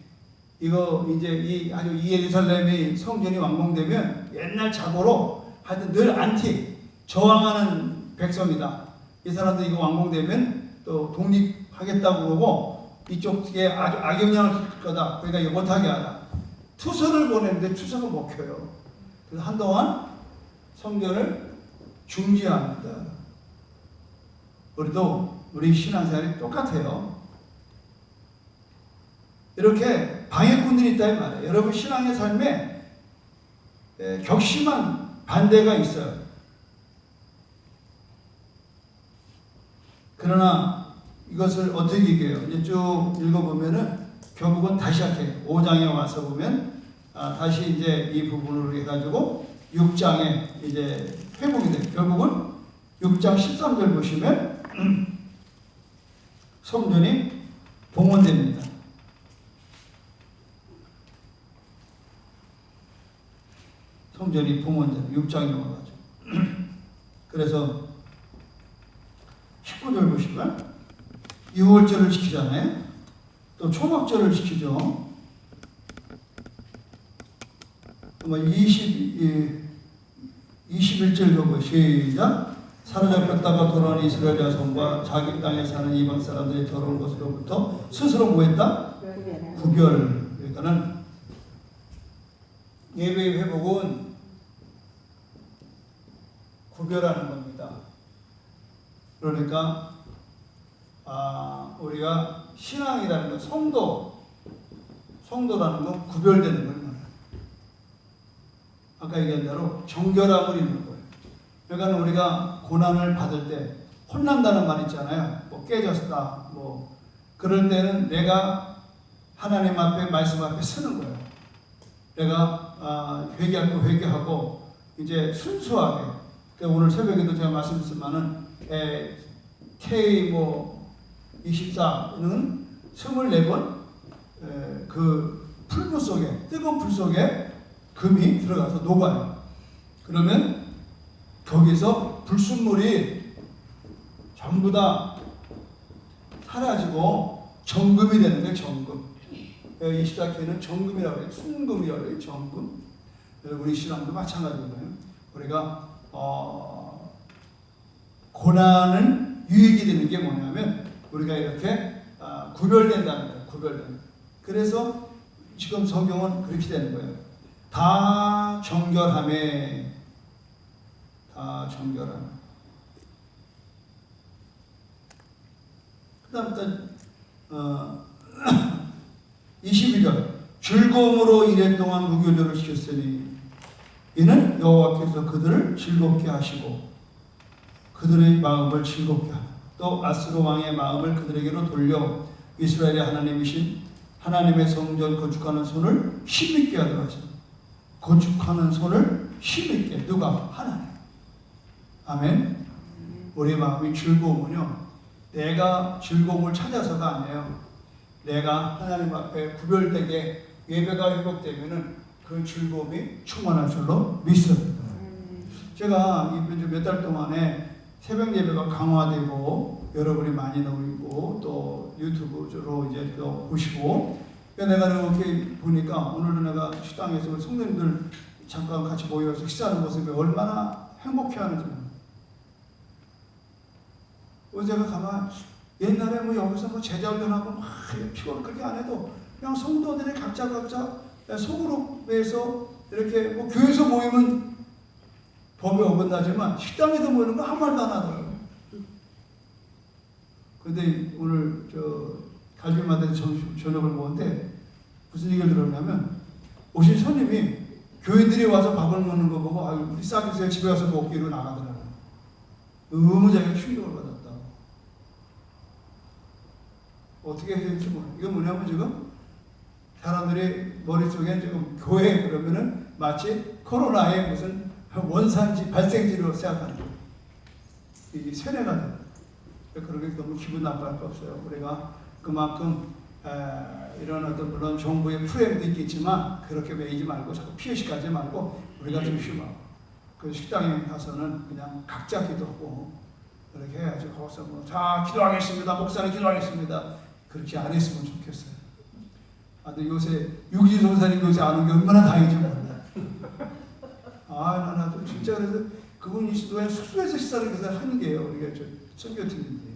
이거 이제 이 예루살렘이 성전이 완공되면 옛날 자고로 하여튼 늘 저항하는 백성이다. 이 사람들 이거 완공되면 또 독립하겠다고 그러고 이쪽에 아주 악영향을 줄 거다. 그러니까 이거 못하게 하라. 투서를 보냈는데 투서가 못 켜요. 그래서 한동안 성전을 중지합니다. 우리 신앙생활이 똑같아요. 이렇게 방해꾼들이 있다 이 말이에요. 여러분 신앙의 삶에 격심한 반대가 있어요. 그러나 이것을 어떻게 이겨요? 이제 쭉 읽어보면은 결국은 다시 시작해요. 5장에 와서 보면 다시 이제 이 부분으로 해가지고 6장에 이제 회복이 돼요. 결국은 6장 13절 보시면 성전이 봉헌됩니다. 성전이 봉헌돼요. 6장에 와가지고. 그래서 19절 보시면 유월절을 지키잖아요. 또 초막절을 지키죠. 21절 보고 시작. 사로잡혔다가 돌아온 이스라엘 자손과 자기 땅에 사는 이방 사람들이 더러운 것으로부터 스스로 뭐했다? 구별. 그러니까는 예배의 회복은 구별하는 겁니다. 그러니까 우리가 신앙이라는 건 성도라는 건 구별되는 걸 말해요. 아까 얘기한 대로 정결함을 입는 거예요. 그러니까 우리가 고난을 받을 때 혼난다는 말 있잖아요. 뭐 깨졌다, 뭐 그럴 때는 내가 하나님 앞에 말씀 앞에 서는 거예요. 내가 회개할 거 회개하고 이제 순수하게. 오늘 새벽에도 제가 말씀드렸지만은 K24는 24번 그 풀무 속에 뜨거운 불 속에 금이 들어가서 녹아요. 그러면 거기서 불순물이 전부 다 사라지고 정금이 되는 거예요. 정금. 24K는 정금이라고 해요. 순금이라고 해요. 정금. 우리 신앙도 마찬가지거든요. 우리가 고난은 유익이 되는 게 뭐냐면 우리가 이렇게 구별된다는 거예요. 구별된다. 그래서 지금 성경은 그렇게 되는 거예요. 다 정결함에 다 정결함. 그 다음부터 22절 즐거움으로 이래 동안 무교절을 지켰으니 이는 여호와께서 그들을 즐겁게 하시고 그들의 마음을 즐겁게 하고 또 아스로 왕의 마음을 그들에게로 돌려 이스라엘의 하나님이신 하나님의 성전 건축하는 손을 힘있게 하도록 하십니다. 건축하는 손을 힘있게. 누가? 하나님. 아멘. 우리 마음이 즐거우면요 내가 즐거움을 찾아서가 아니에요. 내가 하나님 앞에 구별되게 예배가 회복되면은 그 즐거움이 충만할 줄로 믿습니다. 제가 몇 달 동안에 새벽 예배가 강화되고 여러분이 많이 나오고 또 유튜브로 이제 또 보시고 내가 이렇게 보니까 오늘도 내가 식당에서 성도님들 잠깐 같이 모여서 식사하는 모습이 얼마나 행복해하는지. 제가 가만 옛날에 뭐 여기서 뭐 제자훈련하고 막 피곤 그렇게 안 해도 그냥 성도들이 각자 소그룹에서 이렇게 뭐 교회에서 모이면 법에 어긋나지만 식당에서 모이는 거 아무 말도 안 하더라고요. 근데 오늘 갈비마다 저녁을 먹었는데 무슨 얘기를 들었냐면 오신 손님이 교인들이 와서 밥을 먹는 거 보고 우리 싸주세요 집에 가서 먹기로 나가더라고요. 너무 자기가 충격을 받았다고. 어떻게 해야 될지 몰라요. 이건 뭐냐면 지금 사람들이 머릿속에 지금 교회 그러면은 마치 코로나의 무슨 원산지, 발생지로 생각하는 거예요. 이게 세뇌가 돼요. 그러게 너무 기분 나빠할 거 없어요. 우리가 그만큼 이런 어떤 물론 정부의 프레임도 있겠지만 그렇게 매이지 말고 자꾸 피해시가지 말고 우리가 좀 쉬워. 그 식당에 가서는 그냥 각자 기도하고 그렇게 해야지. 거기서 뭐 자 기도하겠습니다. 목사님 기도하겠습니다. 그렇게 안 했으면 좋겠어요. 근데 요새 육지선사님 요새 안 온 게 얼마나 다행인지 몰라. 나도 진짜 그래서 그분이 왜 숙소에서 식사를 하는 게요. 우리가 저 선교팀인데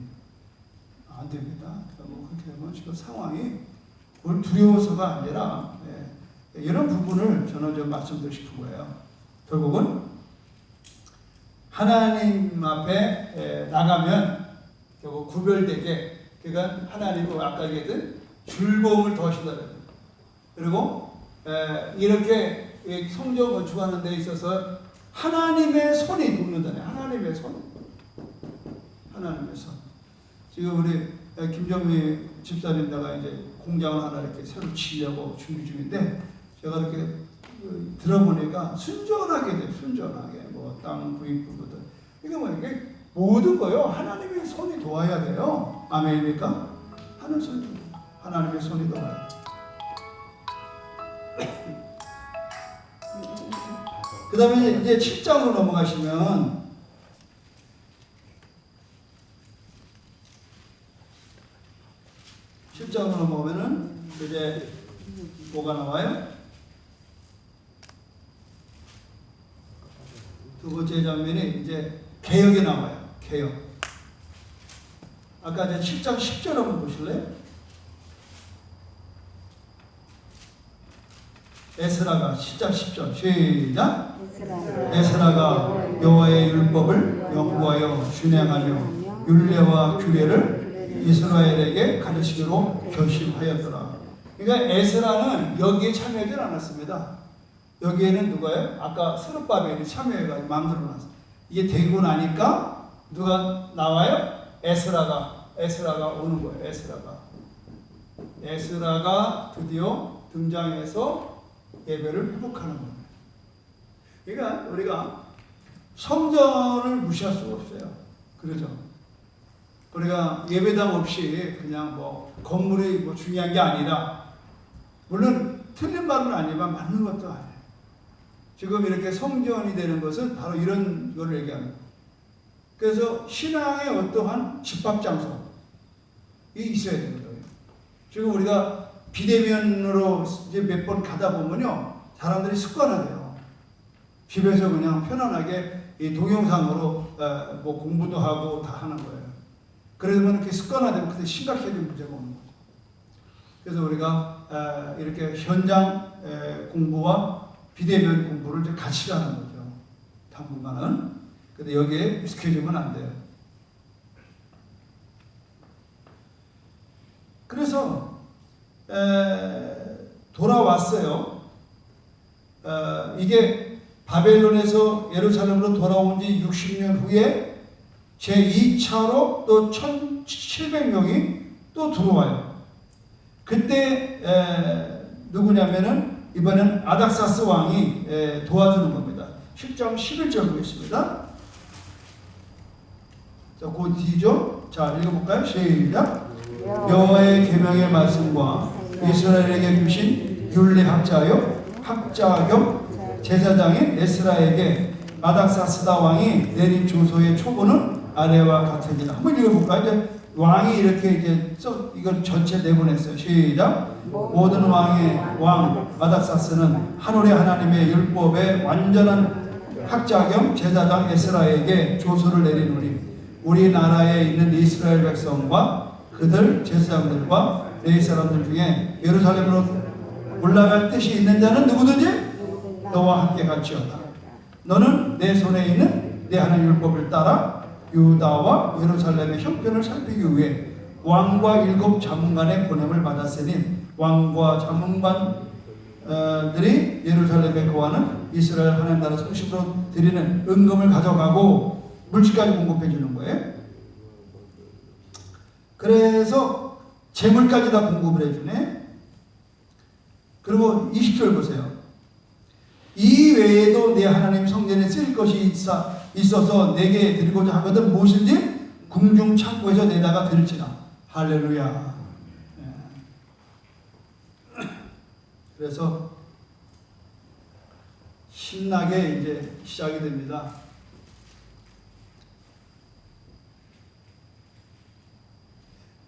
안 됩니다. 뭐 그렇게 되면 지금 상황이 뭘 두려워서가 아니라 이런 부분을 저는 좀 말씀드리고 싶은 거예요. 결국은 하나님 앞에 나가면 결국 구별되게 그러니까 하나님은 아까 얘기했던 즐거움을 더하신다는 거예요. 그리고 이렇게 성전 건축하는 데 있어서 하나님의 손이 돕는다네. 하나님의 손. 하나님의 손. 지금 우리 김정미 집사님다가 이제 공장을 하나 이렇게 새로 치려고 준비 중인데 제가 이렇게 들어보니까 순전하게 돼. 순전하게. 뭐 땅 구입부부터. 이게 뭐 이게 모든 거요. 하나님의 손이 도와야 돼요. 아멘입니까? 하나님의 손이 도와야 돼요. 그 다음에 이제 7장으로 넘어가시면 7장으로 넘어가면은 이제 뭐가 나와요? 두 번째 장면이 이제 개혁이 나와요. 개혁. 아까 이제 7장 10절 한번 보실래요? 에스라가 10장 10절 시작. 에스라가 여호와의 율법을 연구하여 준행하며 율례와 규례를 이스라엘에게 가르치기로 결심하였더라. 그러니까 에스라는 여기에 참여하지 않았습니다. 여기에는 누가요? 아까 스룹바벨이 참여해가지고 마음대로 나왔어요. 이게 되고 나니까 누가 나와요? 에스라가 오는 거예요. 에스라가 드디어 등장해서 예배를 회복하는 겁니다. 그러니까 우리가 성전을 무시할 수가 없어요. 그러죠? 우리가 예배당 없이 그냥 뭐 건물이 뭐 중요한 게 아니라 물론 틀린 말은 아니지만 맞는 것도 아니에요. 지금 이렇게 성전이 되는 것은 바로 이런 걸 얘기합니다. 그래서 신앙의 어떠한 집합장소가 있어야 되거든요. 지금 우리가 비대면으로 이제 몇 번 가다 보면요, 사람들이 습관화돼요. 집에서 그냥 편안하게 이 동영상으로 뭐 공부도 하고 다 하는 거예요. 그러면 이렇게 습관화되면 그때 심각해진 문제가 오는 거죠. 그래서 우리가 이렇게 현장 공부와 비대면 공부를 이제 같이 하는 거죠. 당분간은. 근데 여기에 익숙해지면 안 돼요. 그래서 돌아왔어요. 이게 바벨론에서 예루살렘으로 돌아온 지 60년 후에 제2차로 또 1700명이 또 들어와요. 그때 누구냐면은 이번엔 아닥사스 왕이 도와주는 겁니다. 10장 11절 보겠습니다. 자, 그 뒤죠. 자, 읽어볼까요? 시작. 여호와의 계명의 말씀과 이스라엘에게 주신 율례학자요 학자 겸 제사장인 에스라에게 아닥사스다 왕이 내린 조서의 초본은 아래와 같으니라. 한번 읽어볼까요? 이제 왕이 이렇게 이제 이걸 전체 내보냈어요. 시작. 모든 왕 아닥사스는 하늘의 하나님의 율법의 완전한 학자 겸 제사장 에스라에게 조서를 내리노니 우리나라에 있는 이스라엘 백성과 그들 제사장들과 레위 사람들 중에 예루살렘으로 올라갈 뜻이 있는 자는 누구든지 너와 함께 같이었다. 너는 내 손에 있는 내 하나님 율법을 따라 유다와 예루살렘의 형편을 살피기 위해 왕과 7 자문관의 보냄을 받았으니 왕과 자문관들이 예루살렘에 거하는 이스라엘 하나님 나라 성식으로 드리는 은금을 가져가고 물질까지 공급해 주는 거예요. 그래서 재물까지 다 공급을 해주네. 그리고 20절 보세요. 이 외에도 내 하나님 성전에 쓸 것이 있어서 내게 드리고자 하거든 무엇인지 궁중 창고에서 내다가 드릴지라. 할렐루야. 그래서 신나게 이제 시작이 됩니다.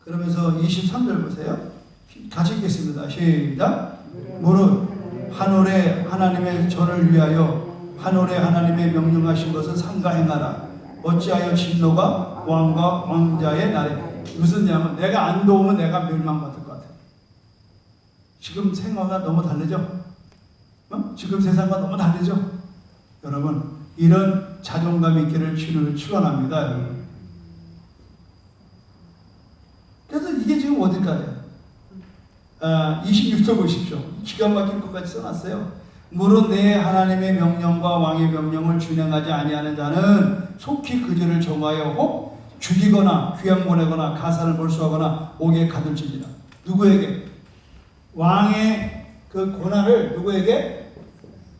그러면서 23절 보세요. 같이 읽겠습니다. 시작. 무릇 하늘에 하나님의 전을 위하여 하늘에 하나님의 명령하신 것은 삼가 행하라. 어찌하여 진노가 왕과 왕자의 날에. 무슨 냐면 내가 안 도우면 내가 멸망받을 것 같아요. 지금 생활과 너무 다르죠? 지금 세상과 너무 다르죠? 여러분, 이런 자존감 있기를 주를 축원합니다, 여러분. 그래서 이게 지금 어디까지야? 26절 보십시오. 기가 막힌 것까지 써놨어요. 무릇 내 하나님의 명령과 왕의 명령을 준행하지 아니하는 자는 속히 그 죄를 정하여 혹 죽이거나 귀양 보내거나 가산을 몰수하거나 옥에 가둘지니라. 누구에게? 왕의 그 고난을 누구에게?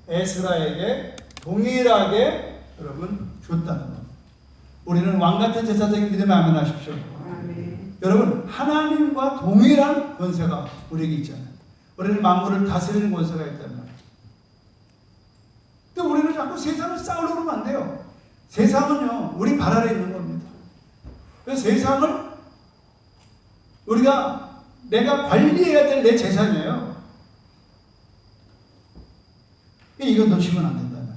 에스라에게 동일하게 여러분 줬다는 것. 우리는 왕같은 제사장이 믿으면 아멘하십시오. 여러분, 하나님과 동일한 권세가 우리에게 있잖아요. 우리는 만물을 다스리는 권세가 있단 말이에요. 근데 우리는 자꾸 세상을 싸우려고 하면 안 돼요. 세상은요, 우리 발 아래 있는 겁니다. 그래서 세상을 내가 관리해야 될 내 재산이에요. 이건 놓치면 안 된다는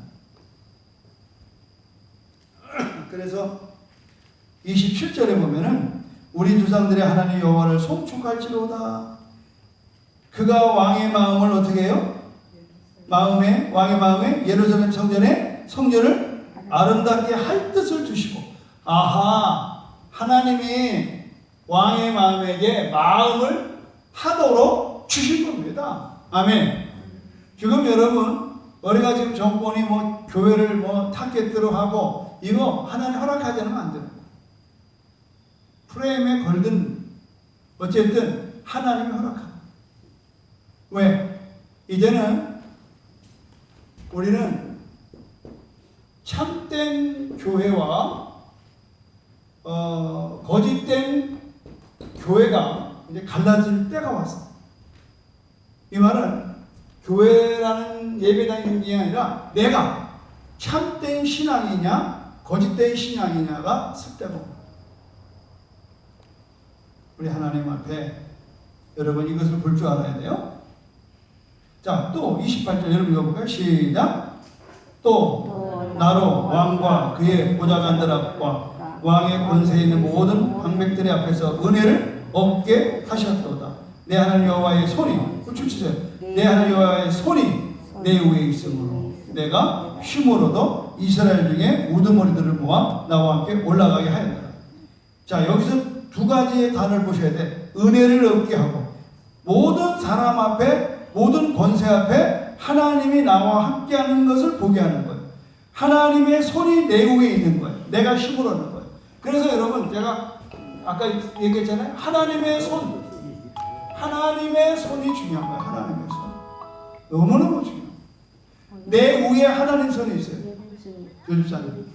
말이에요. 그래서 27절에 보면은 우리 조상들의 하나님 여호와를 송축할지로다. 그가 왕의 마음을 어떻게 해요? 왕의 마음에 예루살렘 성전을 아름답게 할 뜻을 주시고. 아하, 하나님이 왕의 마음에게 마음을 하도록 주신 겁니다. 아멘. 지금 여러분, 우리가 지금 정권이 교회를 타겟으로 하고 이거 하나님 허락하지 않으면 안 돼요. 프레임에 걸든 어쨌든 하나님이 허락합니다. 왜? 이제는 우리는 참된 교회와 거짓된 교회가 이제 갈라질 때가 왔어. 이 말은 교회라는 예배당이 아니라 내가 참된 신앙이냐 거짓된 신앙이냐가 쓸데가 없는. 우리 하나님 앞에 여러분 이것을 볼 줄 알아야 돼요. 자, 또 28절 여러분 읽어볼까요? 시작. 또 나로 왕과 그의 보좌관들 앞과 왕의 권세에 있는 모든 방백들의 앞에서 은혜를 얻게 하셨도다. 내 하나님 여호와의 손이 춤추세요. 내 하나님 여호와의 손이 내 위에 있으므로 내가 힘으로도 이스라엘 중에 우두머리들을 모아 나와 함께 올라가게 하였다. 자, 여기서 두 가지의 단어를 보셔야 돼. 은혜를 얻게 하고 모든 사람 앞에 모든 권세 앞에 하나님이 나와 함께하는 것을 보게 하는 거예요. 하나님의 손이 내 위에 있는 거예요. 내가 힘으로 하는 거예요. 그래서 여러분 제가 아까 얘기했잖아요. 하나님의 손이 중요한 거예요. 하나님의 손 너무너무 중요해요. 내 위에 하나님 손이 있어요. 교집사님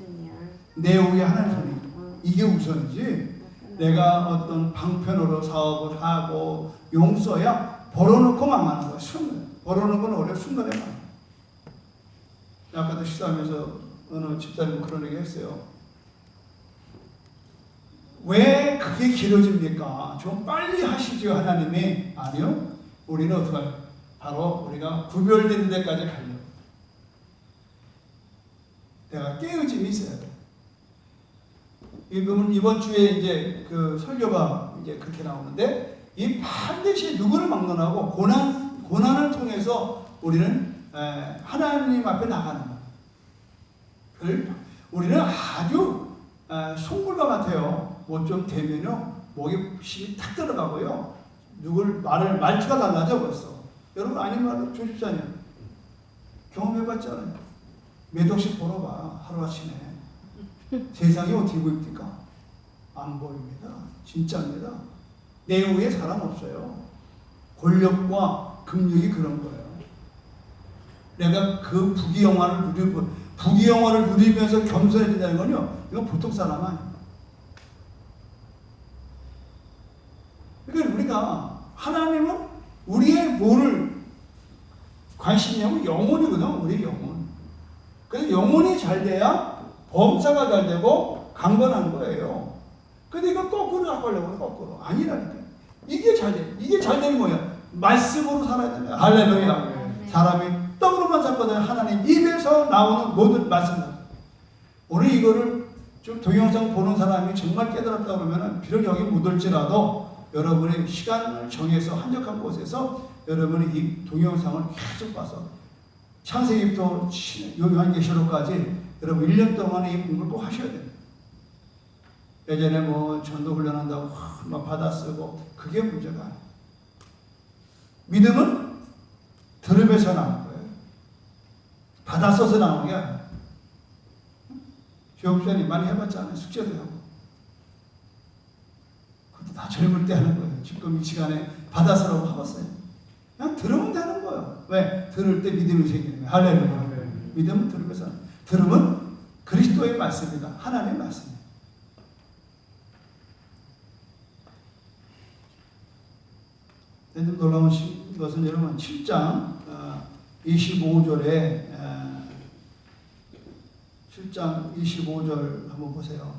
내 위에 하나님 손이 있어요. 이게 우선이지. 내가 어떤 방편으로 사업을 하고 용서야 벌어놓고 망하는 거예요. 벌어놓고는 원래 순간에 망해요. 아까도 식사하면서 어느 집사님 그런 얘기 했어요. 왜 그게 길어집니까? 좀 빨리 하시죠 하나님이. 아니요. 우리는 어떻게 해요? 바로 우리가 구별되는 데까지 가려고. 내가 깨어짐이 있어야 돼. 이번 주에 이제 그 설교가 이제 그렇게 나오는데 이 반드시 누구를 막론하고 고난을 통해서 우리는 하나님 앞에 나가는 거예요. 우리는 아주 송골과 같아요. 뭐 좀 되면요 목에 힘이 탁 들어가고요. 말투가 달라져 벌써. 여러분 아니면 조집사님 경험해봤잖아요. 몇 억씩 벌어봐 하루아침에. 세상이 어떻게 보입니까? 안 보입니다. 진짜입니다. 내 위에 사람 없어요. 권력과 금력이 그런 거예요. 내가 그 부귀영화를 누리면서 겸손해진다는 건요, 이건 보통 사람 아니에요. 그러니까 우리가 하나님은 우리의 뭐를 관심이 영혼이거든, 우리 영혼. 그래서 영혼이 잘 돼야 범사가 잘 되고 강건한 거예요. 근데 이거 거꾸로 갖고 하려고 해, 거꾸로. 아니라니까. 이게 잘 돼. 이게 잘 되는 뭐야? 말씀으로 살아야 되는 거야. 할렐루야. 사람이 떡으로만 살거든 하나님 입에서 나오는 모든 말씀들. 오늘 이거를 좀 동영상 보는 사람이 정말 깨달았다 그러면은 비록 여기 못 올지라도 여러분이 시간을 정해서 한적한 곳에서 여러분이 이 동영상을 계속 봐서 창세기부터 요한계시록까지 여러분 1년 동안에 이 공부를 꼭 하셔야 돼요. 예전에 뭐 전도 훈련한다고 막 받아 쓰고 그게 문제가 아니에요. 믿음은 들음에서 나오는 거예요. 받아 써서 나오는 게 아니에요. 교육생이 많이 해봤잖아요. 숙제도 하고. 그것도 다 젊을 때 하는 거예요. 지금 이 시간에 받아 쓰라고 해봤어요. 그냥 들으면 되는 거예요. 왜? 들을 때 믿음이 생기는 거예요. 할렐루야. 믿음은 들으면서 들으면 그리스도의 말씀이다. 하나님의 말씀이에요. 좀 놀라운 것은 여러분 7장 25절에 7장 25절 한번 보세요.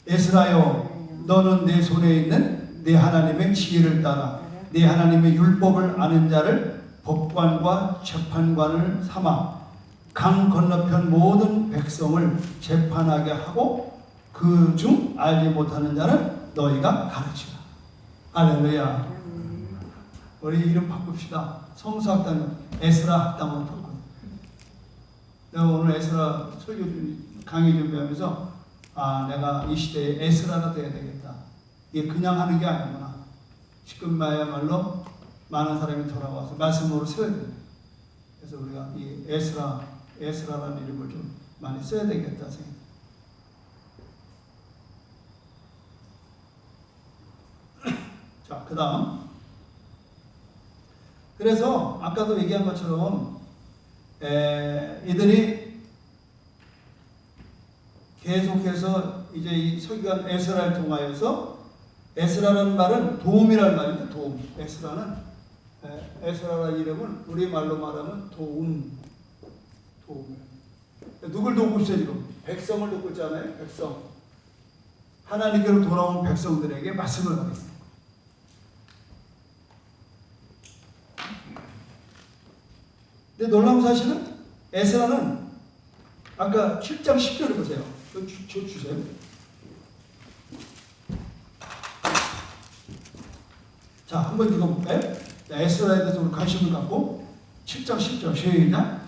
에스라여 너는 내 손에 있는 내 하나님의 지혜를 따라 내 하나님의 율법을 아는 자를 법관과 재판관을 삼아 강 건너편 모든 백성을 재판하게 하고 그 중 알지 못하는 자는 너희가 가르치라. 할렐루야. 우리 이름 바꿉시다. 성수학당 에스라 학당으로 바꿔. 내가 오늘 에스라 설교 강의 준비하면서 내가 이 시대에 에스라가 돼야 되겠다. 이게 그냥 하는 게 아니구나. 지금야말로 많은 사람이 돌아와서 말씀으로 세워야 된다. 그래서 우리가 이 에스라라는 이름을 좀 많이 써야 되겠다 생각합니다. 자, 그 다음. 그래서 아까도 얘기한 것처럼 이들이 계속해서 이제 이 서기관 에스라를 통하여서 에스라라는 말은 도움이라는 말인데 도움. 에스라라는 이름은 우리 말로 말하면 도움. 누굴 돕고 있어요 지금? 백성을 돕고 있잖아요. 백성. 하나님께로 돌아온 백성들에게 말씀을 하겠습니다. 근데 놀라운 사실은 에스라는 아까 7장 10절을 보세요. 주세요. 자, 한번 읽어볼까요? 에스라에 대해서 우리 관심을 갖고 7장 10절 시작.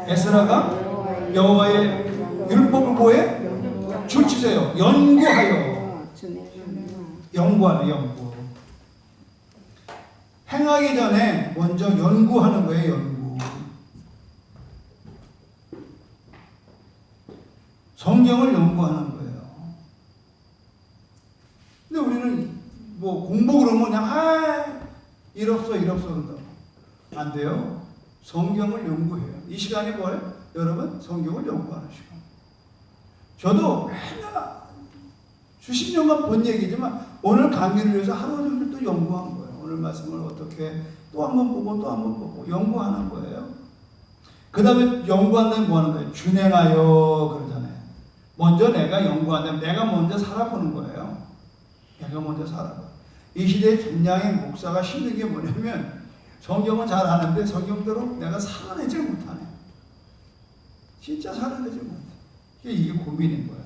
에스라가 여호와의 율법을 뭐해? 줄치세요. 연구하여. 연구하네, 연구. 행하기 전에 먼저 연구하는 거예요, 연구. 성경을 연구하는 거예요. 근데 우리는 뭐 공부 그러면 그냥 일 없어 그런다고. 안 돼요. 성경을 연구해요. 이 시간이 뭐예요? 여러분 성경을 연구하는 시간. 저도 맨날 수십 년간 본 얘기지만 오늘 강의를 위해서 하루 종일 또 연구한 거예요. 오늘 말씀을 어떻게 또 한 번 보고 연구하는 거예요. 그 다음에 연구한다면 뭐 하는 거예요? 준행하여 그러잖아요. 먼저 내가 연구한다면 내가 먼저 살아보는 거예요. 내가 먼저 살아봐. 이 시대의 전량의 목사가 힘든 게 뭐냐면 성경은 잘 아는데 성경대로 내가 살아내지 못하네. 진짜 살아내지 못해. 이게 고민인 거예요.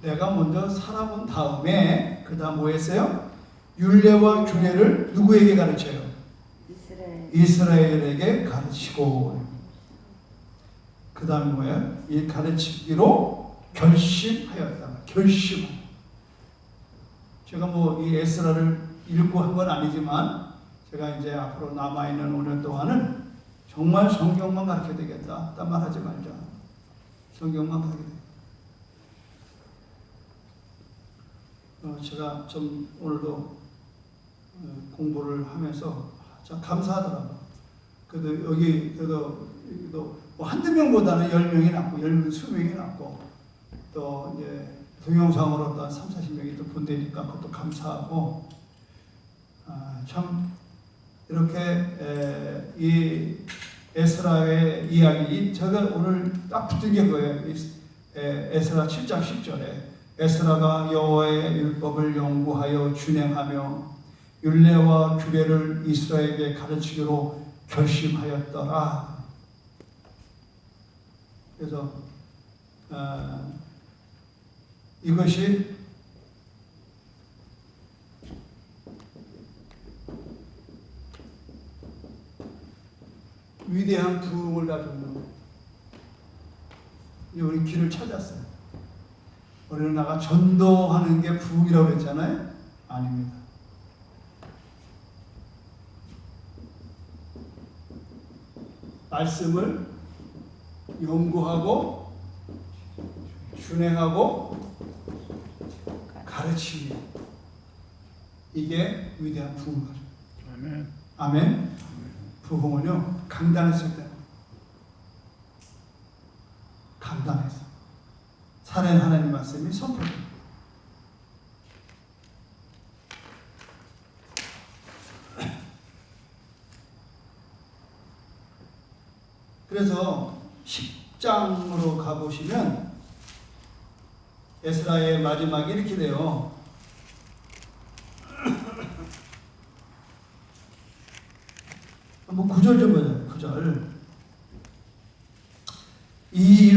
내가 먼저 살아본 다음에 그 다음 뭐 했어요? 율례와 규례를 누구에게 가르쳐요? 이스라엘에게 가르치고 그 다음에 뭐예요? 이 가르치기로 결심하였다. 결심. 제가 뭐 이 에스라를 읽고 한 건 아니지만 제가 이제 앞으로 남아있는 5년 동안은 정말 성경만 가르쳐야 되겠다. 딴 말 하지 말자. 성경만 가르쳐야 되겠다. 제가 좀 오늘도 공부를 하면서 참 감사하더라고요. 그래도 그래도 뭐 한두 명보다는 10명이 낫고 20명이 낫고 또 이제 동영상으로 또 한 30, 40명이 또 본다니까 그것도 감사하고 참 이렇게 이 에스라의 이야기, 제가 오늘 딱 붙은 게 그거예요. 에스라 7장 10절에 에스라가 여호와의 율법을 연구하여 준행하며 율례와 규례를 이스라엘에게 가르치기로 결심하였더라. 그래서 이것이 위대한 부흥을 가져오는, 우리 길을 찾았어요. 우리는 나가 전도하는 게 부흥이라고 그랬잖아요. 아닙니다. 말씀을 연구하고 준행하고 가르치기, 이게 위대한 부흥이죠. 아멘. 아멘. 부흥은요, 강단했을 때, 강단해서 살아있는 하나님 말씀이 선포됩니다. 그래서 10장으로 가보시면 에스라의 마지막이 이렇게 돼요. 한번 9절 좀 보자. 9절. 이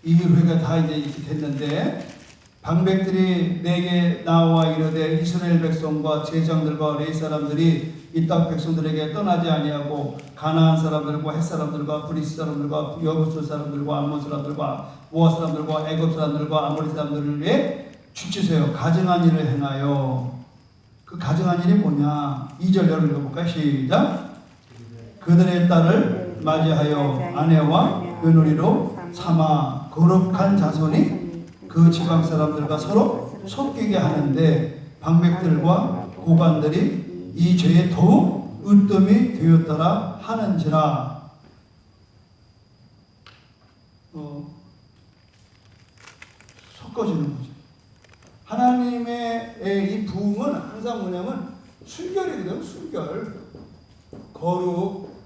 일 후에가 다 이제 이렇게 됐는데, 방백들이 내게 나와 이르되 이스라엘 백성과 제장들과 레위 사람들이 이 땅 백성들에게 떠나지 아니하고 가나안 사람들과 헷 사람들과 브리스 사람들과 여부스 사람들과 암몬 사람들과 모아 사람들과 애굽 사람들과 아모리 사람들을 위해 주치세요. 가증한 일을 행하여. 그 가증한 일이 뭐냐? 2절 열을 읽어볼까요? 시작. 그들의 딸을 맞이하여 아내와 며느리로 삼아 거룩한 자손이 그 지방 사람들과 서로 섞이게 하는데, 방백들과 고관들이 이 죄에 더욱 으뜸이 되었더라 하는지라. 섞어지는 거죠. 하나님의 이 부흥은 항상 뭐냐면 순결이거든요. 순결, 거룩.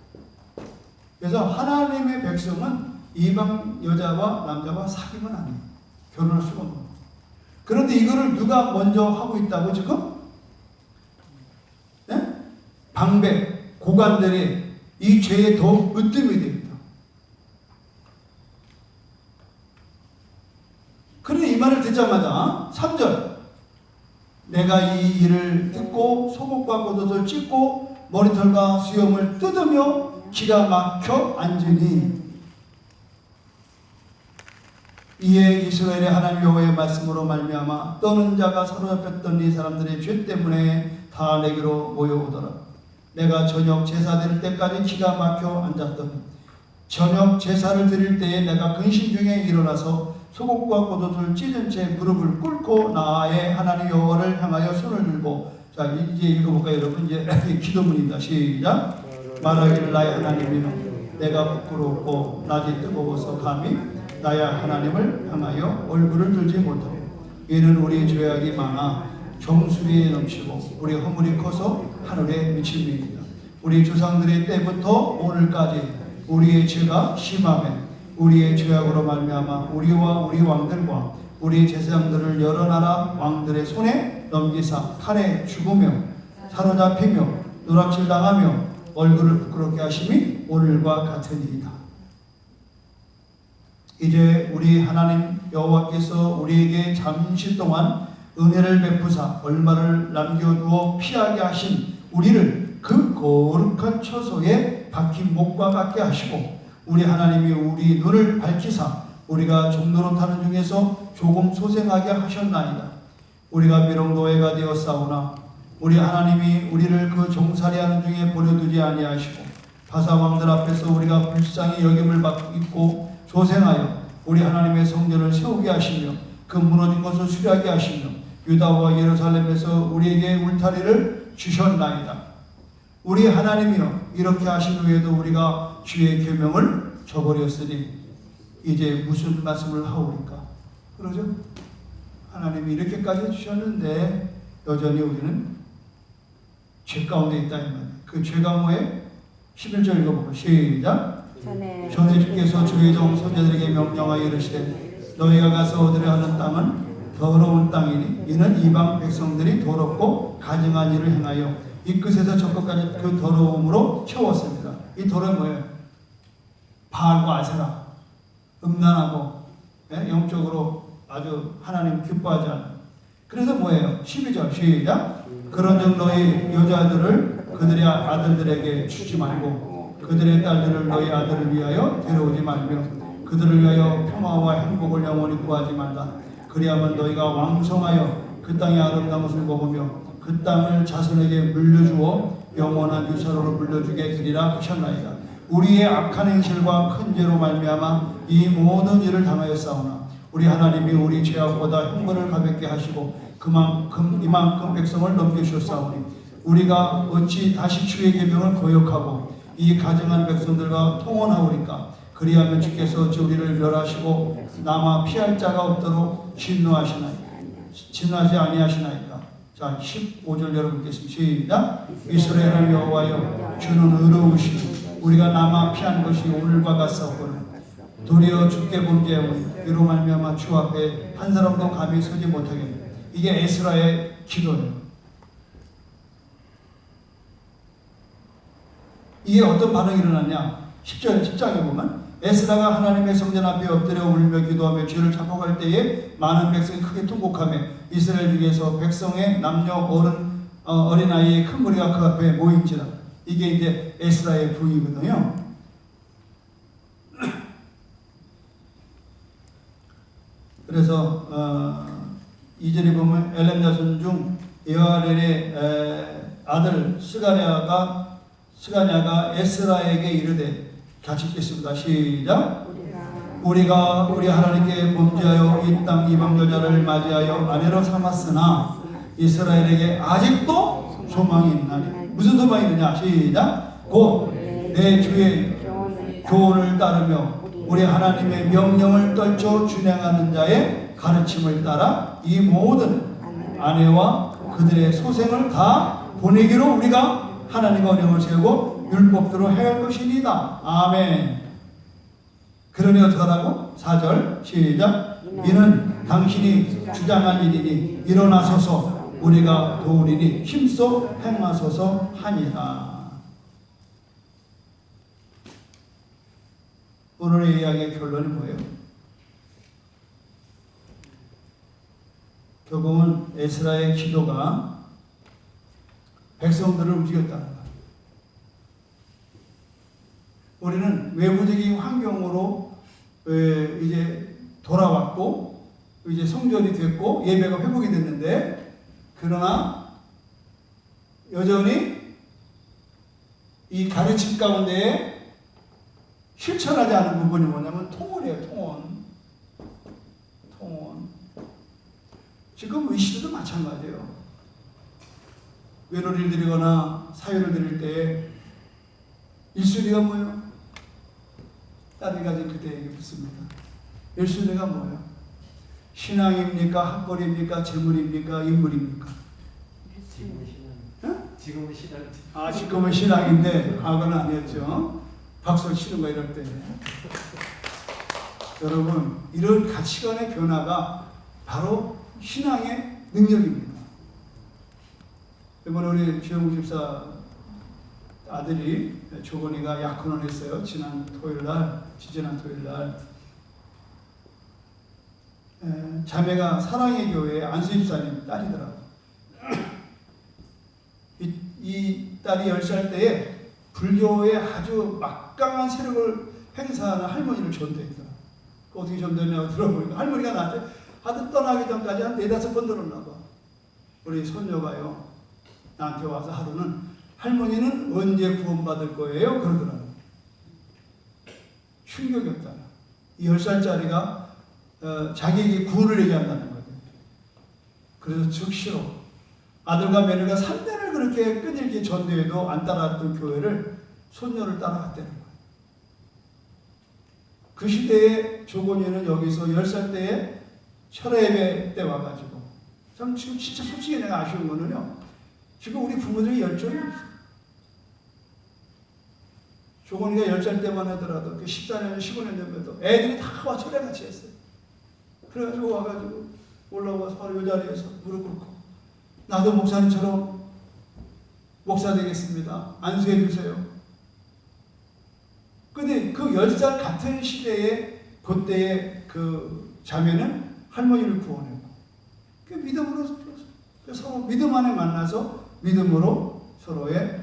그래서 하나님의 백성은 이방 여자와 남자와 사귀면 안 돼요. 결혼할 수가 없는 거예요. 그런데 이거를 누가 먼저 하고 있다고 지금? 네? 방백, 고관들이 이 죄에 더 으뜸이 되어 있다. 그런데 이 말을 듣자마자 3절, 내가 이 일을 듣고 속옷과 겉옷을 찢고 머리털과 수염을 뜯으며 기가 막혀 앉으니, 이에 이스라엘의 하나님 여호와의 말씀으로 말미암아 떠는 자가 사로잡혔던 이 사람들의 죄 때문에 다 내게로 모여오더라. 내가 저녁 제사 드릴 때까지 기가 막혀 앉았더니 저녁 제사를 드릴 때에 내가 근심 중에 일어나서 속옷과 겉옷을 찢은 채 무릎을 꿇고 나의 하나님 여호와를 향하여 손을 들고, 자 이제 읽어볼까요 여러분? 이제 기도문입니다. 시작. 말하기를 나의 하나님이여, 내가 부끄럽고 낮이 뜨거워서 감히 나의 하나님을 향하여 얼굴을 들지 못하고, 이는 우리 죄악이 많아 정수리에 넘치고 우리 허물이 커서 하늘에 미침이니이다. 우리 조상들의 때부터 오늘까지 우리의 죄가 심하매 우리의 죄악으로 말미암아 우리와 우리 왕들과 우리 제사장들을 여러 나라 왕들의 손에 넘기사 칼에 죽으며 사로잡히며 누락질당하며 얼굴을 부끄럽게 하심이 오늘과 같으니이다. 이제 우리 하나님 여호와께서 우리에게 잠시 동안 은혜를 베푸사 얼마를 남겨두어 피하게 하신 우리를 그 거룩한 처소에 박힌 목과 같게 하시고, 우리 하나님이 우리 눈을 밝히사 우리가 종로로 타는 중에서 조금 소생하게 하셨나이다. 우리가 비록 노예가 되었사오나 우리 하나님이 우리를 그 종살이하는 중에 버려두지 아니하시고 바사왕들 앞에서 우리가 불쌍히 여김을 받고 조생하여 우리 하나님의 성전을 세우게 하시며 그 무너진 것을 수리하게 하시며 유다와 예루살렘에서 우리에게 울타리를 주셨나이다. 우리 하나님이여, 이렇게 하신 후에도 우리가 주의 계명을 저버렸으니 이제 무슨 말씀을 하오리까? 그러죠? 하나님이 이렇게까지 해주셨는데 여전히 우리는 죄 가운데 있다 이 말이에요. 그 죄가 뭐예요? 11절 읽어보고 시작. 전에 주께서 주의 종 선지자들에게 명령하여 이르시되 너희가 가서 얻으려 하는 땅은 더러운 땅이니 이는 이방 백성들이 더럽고 가증한 일을 행하여 이 끝에서 저 끝까지 그 더러움으로 채웠습니다. 이 더러움이 뭐예요? 바알과 아세라, 음란하고 영적으로 아주 하나님 기뻐하지 않는. 그래서 뭐예요? 12절 시작. 그런즉 너희 여자들을 그들의 아들들에게 주지 말고 그들의 딸들을 너희 아들을 위하여 데려오지 말며 그들을 위하여 평화와 행복을 영원히 구하지 말라. 그리하면 너희가 왕성하여 그 땅의 아름다운 것을 먹으며 그 땅을 자손에게 물려주어 영원한 유산으로 물려주게 되리라 하셨나이다. 우리의 악한 행실과 큰 죄로 말미암아 이 모든 일을 당하였사오나 우리 하나님이 우리 죄악보다 형벌을 가볍게 하시고 이만큼 백성을 넘겨주셨사오니 우리가 어찌 다시 주의 계명을 거역하고 이 가증한 백성들과 통혼하오리까. 그리하면 주께서 어찌 우리를 멸하시고 남아 피할 자가 없도록 진노하지 아니하시나이까. 자 15절 여러분 읽겠습니다. 시작. 이스라엘을 여호와여 주는 의로우시니 우리가 남아 피한 것이 오늘과 같사오거늘 도리어 주께 범죄하오니 이로 말미암아 주 앞에 한 사람도 감히 서지 못하겠네. 이게 에스라의 기도예요. 이게 어떤 반응이 일어났냐? 10장에 보면 에스라가 하나님의 성전 앞에 엎드려 울며 기도하며 죄를 자복할 때에 많은 백성이 크게 통곡하며 이스라엘 중에서 백성의 남녀 어린아이의 큰 무리가 그 앞에 모인지라. 이게 이제 에스라의 부이거든요. 그래서 2절에 보면 엘렘 자손 중 여아렐의 아들 스가냐가 에스라에게 이르되 같이 읽겠습니다. 시작. 우리가 우리 하나님께 범죄하여 이 땅 이방 여자를 맞이하여 아내로 삼았으나 이스라엘에게 아직도 소망이 있나니. 무슨 소망이 있느냐? 시작. 곧 내 주의 교훈을 따르며 우리 하나님의 명령을 떨쳐 준행하는 자의 가르침을 따라 이 모든 아내와 그들의 소생을 다 보내기로 우리가 하나님과 언약을 세우고 율법대로 해야 할 것이니이다. 아멘. 그러니 어떡하라고? 4절 시작. 이는 당신이 주장한 일이니 일어나소서 우리가 도우리니 힘써 행하소서 하니라. 오늘의 이야기의 결론이 뭐예요? 결국은 에스라의 기도가 백성들을 움직였다는 거예요. 우리는 외부적인 환경으로 이제 돌아왔고 이제 성전이 됐고 예배가 회복이 됐는데 그러나 여전히 이 가르침 가운데에 실천하지 않은 부분이 뭐냐면 통혼이에요. 통혼. 지금 이 시대도 마찬가지예요. 외로를 드리거나 사유를 드릴 때 1순위가 뭐예요? 딸이 가진 그대에게 묻습니다. 1순위가 뭐예요? 신앙입니까? 학벌입니까? 재물입니까? 인물입니까? 지금은 신앙. 지금은 신앙인데 과거는 아니었죠. 박수 치는 거 이럴 때. 여러분, 이런 가치관의 변화가 바로 신앙의 능력입니다. 이번에 우리 주영국 집사 아들이 조건이가 약혼을 했어요. 지지난 토요일 날 자매가 사랑의 교회의 안수 집사님 딸이더라고요. 이 딸이 10살 때에 불교의 아주 막강한 세력을 행사하는 할머니를 전도했더라. 어떻게 전도했냐고 들어보니까 할머니가 나한테 아들 떠나기 전까지 한 4-5번 들었나 봐. 우리 손녀가요 나한테 와서 하루는 할머니는 언제 구원받을 거예요? 그러더라고요. 충격이었다. 이 10살짜리가 자기에게 구원을 얘기한다는 거예요. 그래서 즉시로 아들과 며느리가 3년을 그렇게 끈질기게 전도해도 안 따라왔던 교회를 손녀를 따라갔다는 거예요. 그 시대에 조건이는 여기서 10살 때에 철회예배 때 와가지고 참 지금 진짜 솔직히 내가 아쉬운 거는요. 지금 우리 부모들이 열정이 없어요. 조건이가 10살 때만 하더라도 14년, 15년 전에도 애들이 다 와 철회같이 했어요. 그래가지고 와가지고 올라와서 바로 이 자리에서 무릎 꿇고 나도 목사님처럼 목사 되겠습니다. 안수해 주세요. 근데 그 10살 같은 시대에 그때의 그 자매는 할머니를 구원했고 그 믿음으로 서로 믿음 안에 만나서 믿음으로 서로의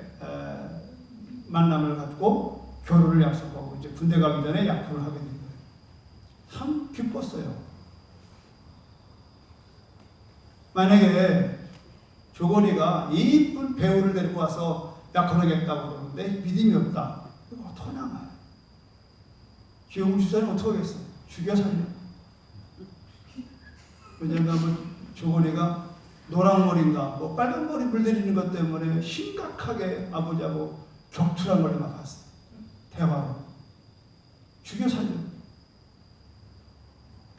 만남을 갖고 결혼을 약속하고 이제 군대 가기 전에 약혼을 하게 된 거예요. 참 기뻤어요. 만약에 조건이가 이쁜 배우를 데리고 와서 약혼하겠다고 그러는데 믿음이 없다. 이거 어떡하냐. 기용 주사는 어떻게 하겠어? 죽여 살려. 왜냐하면 조건이가 노란머리인가 뭐 빨간머리 물들이는 것 때문에 심각하게 아버지하고 격투란 걸 막 봤어요. 대화로. 죽여 살려.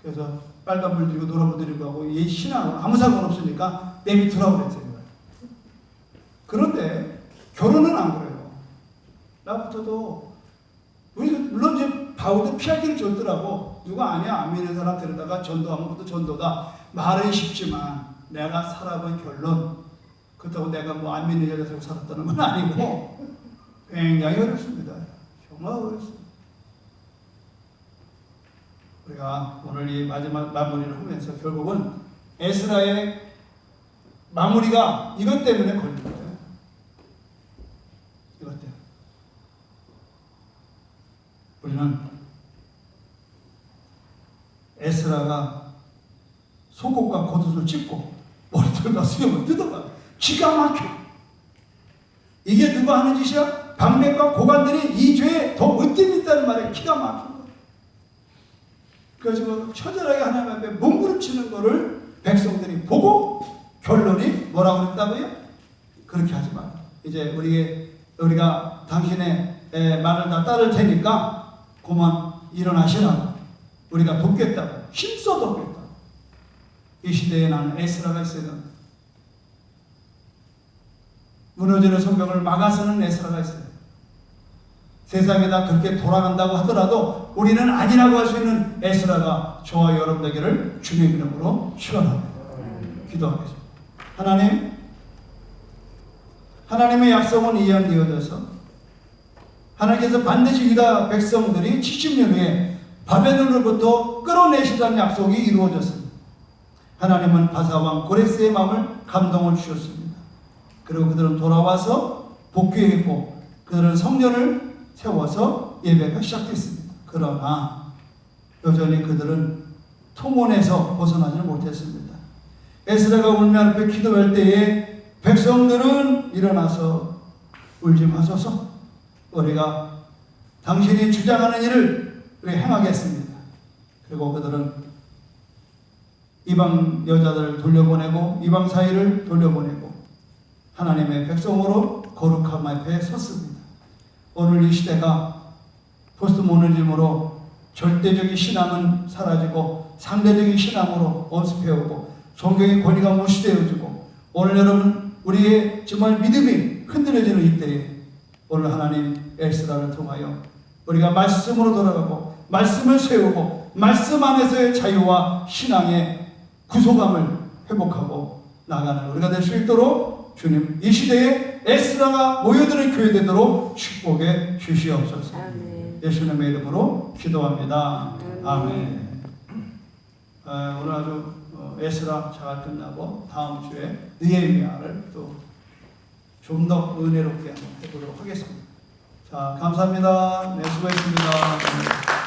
그래서 빨간 물들이고 노란 물들이고 하고 얘 신앙은 아무 상관 없으니까 내비두라고 그랬어요. 그런데 결혼은 안 그래요. 나부터도 우리 물론 이제 바울도 피할 길을 줬더라고. 누가 아니야 안 믿는 사람 데려다가 전도하는 것도 전도다. 말은 쉽지만 내가 살아본 결론 그렇다고 내가 뭐 안 믿는 여자 살고 살았다는 건 아니고 굉장히 어렵습니다. 정말 어렵습니다. 우리가 오늘 이 마지막 마무리를 하면서 결국은 에스라의 마무리가 이것 때문에 걸린 거예요. 이것 때문에. 우리는 에스라가 속옷과 겉옷을 찢고 머리털과 수염을 뜯어가 기가 막혀. 이게 누가 하는 짓이야? 방백과 고관들이 이 죄에 더 으뜸이 있다는 말에 기가 막힌 거야. 그래서 처절하게 하나님 앞에 몸부림치는 거를 백성들이 보고 결론이 뭐라고 그랬다고요? 그렇게 하지 마라. 이제 우리가 당신의 말을 다 따를 테니까 그만 일어나시라고. 우리가 돕겠다고. 힘써 돕겠다고. 이 시대에 나는 에스라가 있어야 된다. 무너지는 성경을 막아서는 에스라가 있어요. 세상에다 그렇게 돌아간다고 하더라도 우리는 아니라고 할 수 있는 에스라가 저와 여러분에게를 주님 이름으로 축원합니다. 기도하겠습니다. 하나님의 약속은 이어져서 하나님께서 반드시 유다 백성들이 70년 후에 바벨론으로부터 끌어내시다는 약속이 이루어졌습니다. 하나님은 바사왕 고레스의 마음을 감동을 주셨습니다. 그리고 그들은 돌아와서 복귀했고 그들은 성전을 세워서 예배가 시작됐습니다. 그러나 여전히 그들은 통혼에서 벗어나지 못했습니다. 에스라가 울며 앞에 기도할 때에 백성들은 일어나서 울지 마소서. 우리가 당신이 주장하는 일을 우리 행하겠습니다. 그리고 그들은 이방 여자들을 돌려보내고 이방 사이를 돌려보내고 하나님의 백성으로 거룩함 앞에 섰습니다. 오늘 이 시대가 포스트 모더니즘으로 절대적인 신앙은 사라지고 상대적인 신앙으로 엄습해오고 성경의 권위가 무시되어지고 오늘 여러분 우리의 정말 믿음이 흔들어지는 이때에 오늘 하나님 에스라를 통하여 우리가 말씀으로 돌아가고 말씀을 세우고 말씀 안에서의 자유와 신앙의 구속감을 회복하고 나가는 우리가 될 수 있도록 주님 이 시대에 에스라가 모여드는 교회 되도록 축복해 주시옵소서. 예수님의 이름으로 기도합니다. 아멘. 오늘 아주 에스라 잘 끝나고 다음 주에 느헤미야를 또 좀 더 은혜롭게 한번 해보도록 하겠습니다. 자, 감사합니다. 네, 수고했습니다.